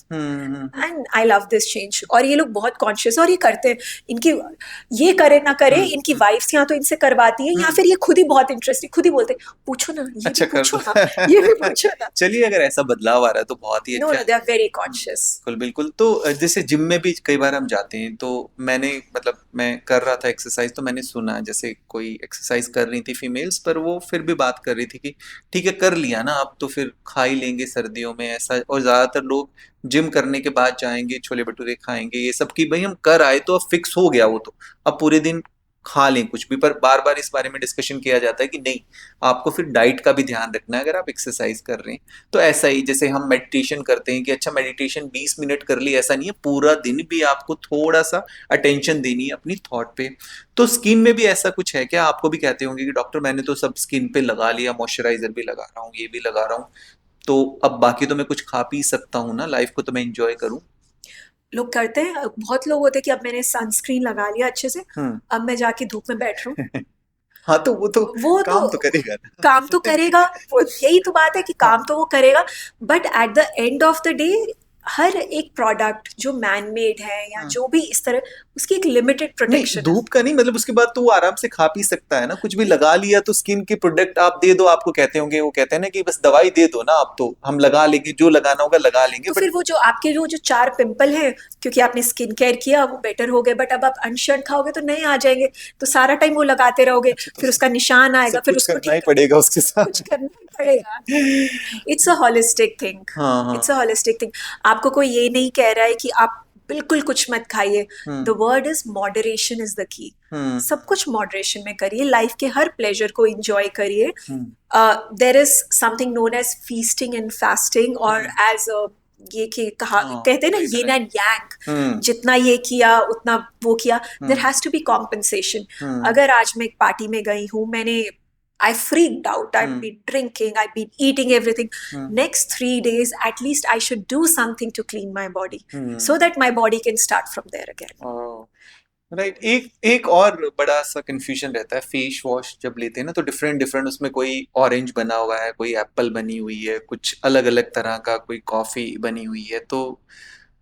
and I love this change. और ये लोग बहुत कॉन्शियस और ये करते हैं। इनकी ये करे ना करे, इनकी वाइफ्स यहाँ तो इनसे करवाती है, या फिर ये खुद ही बहुत इंटरेस्टेड, खुद ही बोलते पूछो ना, ये अच्छा, भी पूछो ना, ये भी पूछो ना। चलिए अगर ऐसा बदलाव आ रहा है तो बहुत ही अच्छा। They are very conscious. बिल्कुल। तो जैसे जिम में भी कई बार हम जाते हैं, तो मैंने मतलब मैं कर रहा था एक्सरसाइज, तो मैंने सुना जैसे कोई एक्सरसाइज कर रही थी फीमेल्स, पर वो फिर भी बात कर रही थी कि ठीक है कर लिया ना, अब तो फिर खा ही लेंगे सर्दियों में ऐसा। और ज्यादातर लोग जिम करने के बाद जाएंगे, छोले भटूरे खाएंगे, ये सब की भाई हम कर आए तो अब फिक्स हो गया वो, तो अब पूरे दिन खा लें कुछ भी। पर बार बार इस बारे में डिस्कशन किया जाता है कि नहीं, आपको फिर डाइट का भी ध्यान रखना है अगर आप एक्सरसाइज कर रहे हैं। तो ऐसा ही जैसे हम मेडिटेशन करते हैं कि अच्छा मेडिटेशन 20 मिनट कर ली, ऐसा नहीं है, पूरा दिन भी आपको थोड़ा सा अटेंशन देनी है अपनी थॉट पे। तो स्किन में भी ऐसा कुछ है क्या? आपको भी कहते होंगे कि डॉक्टर मैंने तो सब स्किन पे लगा लिया, मॉइस्चराइजर भी लगा रहा हूँ, ये भी लगा रहा हूँ, तो अब बाकी तो मैं कुछ खा पी सकता हूँ ना, लाइफ को तो मैं इंजॉय करूँ। लोग करते हैं, बहुत लोग होते हैं कि अब मैंने सनस्क्रीन लगा लिया अच्छे से, अब मैं जाके धूप में बैठ रहा हूँ। हाँ, तो वो काम तो करेगा ना। काम तो करेगा, यही तो बात है कि काम तो वो करेगा, but at the end of the day हर एक प्रोडक्ट जो मैन मेड है या हाँ। जो भी इस तरह, उसकी एक लिमिटेड नहीं, प्रोटेक्शन है। धूप का नहीं, मतलब उसके बाद तो वो आराम से खा पी सकता है ना, कुछ भी नहीं, लगा लिया तो स्किन के प्रोडक्ट आप दे दो, आपको कहते होंगे, वो कहते हैं ना कि बस दवाई दे दो ना, आप तो हम लगा लेंगे, जो लगाना होगा लगा लेंगे, तो बट फिर वो जो आपके जो 4 पिंपल हैं, क्योंकि आपने स्किन केयर किया वो बेटर हो गए, बट अब आप अनशर्ट खाओगे तो नहीं आ जाएंगे, तो सारा टाइम वो लगाते रहोगे, अच्छा तो फिर उसका निशान आएगा, सब फिर कुछ उसको करना ठीक ही पड़ेगा उसके सब कुछ साथ। करना पड़ेगा। It's a holistic thing. हाँ हाँ। It's a holistic thing. आपको कोई ये नहीं कह रहा है कि आप बिल्कुल कुछ मत खाइए। Hmm the word is moderation is the key. Hmm सब कुछ मॉडरेशन में करिए, लाइफ के हर प्लेजर को एंजॉय करिए। Hmm there is something known as feasting and fasting, और एज ये कि कहा हाँ कहते हैं ना right yin right. And yang, hmm जितना ये किया उतना वो किया। There hmm has to be compensation. Hmm अगर आज मैं एक पार्टी में गई हूँ, मैंने I freaked out. I've hmm been drinking. I've been eating everything. Hmm Next 3 days, at least I should do something to clean my body, so hmm. that my body can start from there again. Right, एक एक और बड़ा सा कंफ्यूजन रहता है, फेस वॉश जब लेते हैं ना तो डिफरेंट डिफरेंट, उसमें कोई ऑरेंज बना हुआ है, कोई एप्पल बनी हुई है, कुछ अलग अलग तरह का, कोई कॉफी बनी हुई है, तो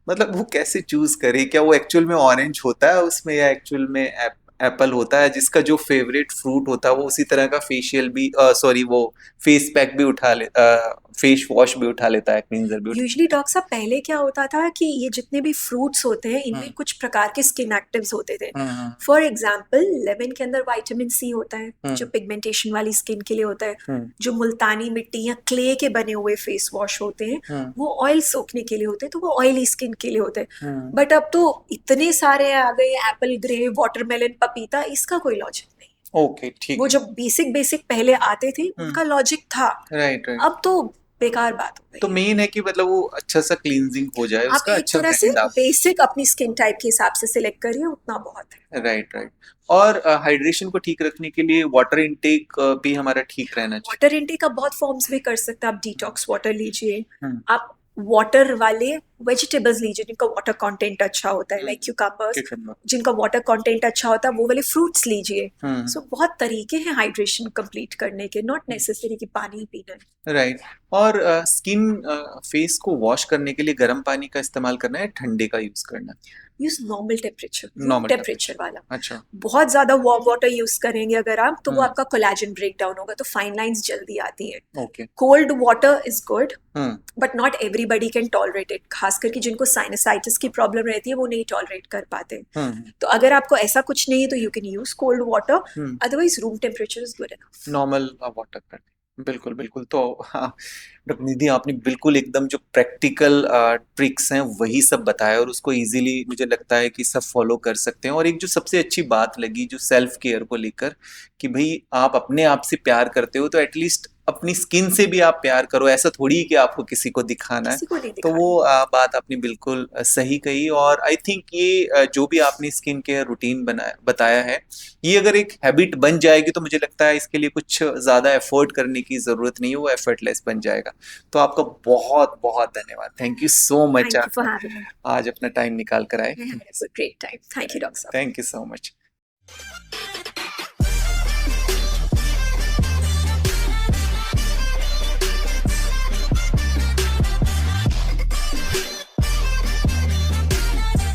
मतलब वो कैसे चूज करे, क्या वो एक्चुअल में ऑरेंज होता है उसमें, या एक्चुअल में एप्पल होता है, जिसका जो फेवरेट फ्रूट होता है वो उसी तरह का फेशियल भी, सॉरी, वो फेस पैक भी उठा ले, फेस वॉश भी उठा लेता है, क्लींजर भी उठा यूजली डॉक्टर साहब, पहले क्या होता था कि ये जितने भी फ्रूट्स होते हैं लेता है। इनमें कुछ प्रकार के स्किन एक्टिव्स होते थे। हम्म फॉर एग्जाम्पल, लेमन के अंदर विटामिन सी होता है, जो हम्म पिगमेंटेशन वाली स्किन के लिए होता है। हम्म जो मुल्तानी मिट्टी या क्ले के बने हुए फेस वॉश होते हैं, हम्म वो ऑयल सोखने के लिए होते हैं, तो वो ऑयली स्किन के लिए होते हैं। हम्म बट अब तो इतने सारे आ गए, एप्पल ग्रे, वाटरमेलन, पपीता, इसका कोई लॉजिक नहीं। ओके ठीक वो है। जो बेसिक बेसिक पहले आते थे उनका लॉजिक था, राइट राइट। अब तो बेकार बात हो तो गई है। मेन है कि मतलब वो अच्छा सा क्लींजिंग हो जाए, आप उसका एक अच्छा तरह से ब्रांड आप। बेसिक अपनी स्किन टाइप के हिसाब से सिलेक्ट करिए, उतना बहुत है। Right right. और हाइड्रेशन को ठीक रखने के लिए वाटर इनटेक भी हमारा ठीक रहना चाहिए। वाटर इनटेक आप बहुत फॉर्म्स में कर सकते हैं। आप डिटॉक्स वाटर लीजिए, हम्म आप वाटर वाले वेजिटेबल्स लीजिए जिनका वाटर कंटेंट अच्छा होता है, लाइक क्यूकम्बर्स। cucumber। जिनका वाटर कंटेंट अच्छा होता है वो वाले फ्रूट्स लीजिए। हम्म सो बहुत तरीके हैं हाइड्रेशन कंप्लीट करने के, नॉट नेसेसरी कि पानी ही पीना है। राइट। और स्किन फेस को वॉश करने के लिए गर्म पानी का इस्तेमाल करना है, ठंडे का यूज करना है? Use normal temperature, room normal temperature temperature. वाला। अच्छा। बहुत ज्यादा वार्म वाटर यूज करेंगे अगर आप, तो वो हम्म आपका कोलेजन ब्रेक डाउन होगा, तो फाइन लाइंस जल्दी आती हैं। Okay. Cold water is good, hmm but not everybody can tolerate it. खास करके जिनको साइनसाइटिस की प्रॉब्लम रहती है वो नहीं टॉलरेट कर पाते। हम्म तो अगर आपको ऐसा कुछ नहीं है तो you can use cold water, hmm otherwise room temperature is good enough. Normal water कर दें। बिल्कुल बिल्कुल। तो हाँ डॉक्टर निधि, आपने बिल्कुल एकदम जो प्रैक्टिकल ट्रिक्स हैं वही सब बताया, और उसको इजीली मुझे लगता है कि सब फॉलो कर सकते हैं। और एक जो सबसे अच्छी बात लगी जो सेल्फ केयर को लेकर, कि भाई आप अपने आप से प्यार करते हो तो एटलीस्ट अपनी स्किन से भी आप प्यार करो, ऐसा थोड़ी ही कि आपको किसी को दिखाना है। किसी को नहीं तो वो दिखाना। बात आपने बिल्कुल सही कही। और आई थिंक ये जो भी आपने स्किन केयर रूटीन बनाया बताया है, ये अगर एक हैबिट बन जाएगी तो मुझे लगता है इसके लिए कुछ ज़्यादा एफर्ट करने की ज़रूरत नहीं है, वो एफर्टलेस बन जाएगा। तो आपका बहुत बहुत धन्यवाद, thank you so much, thank you for having me. आज अपना टाइम निकाल कर आए। I had a great time. Thank you doctor साहब। Thank you so much.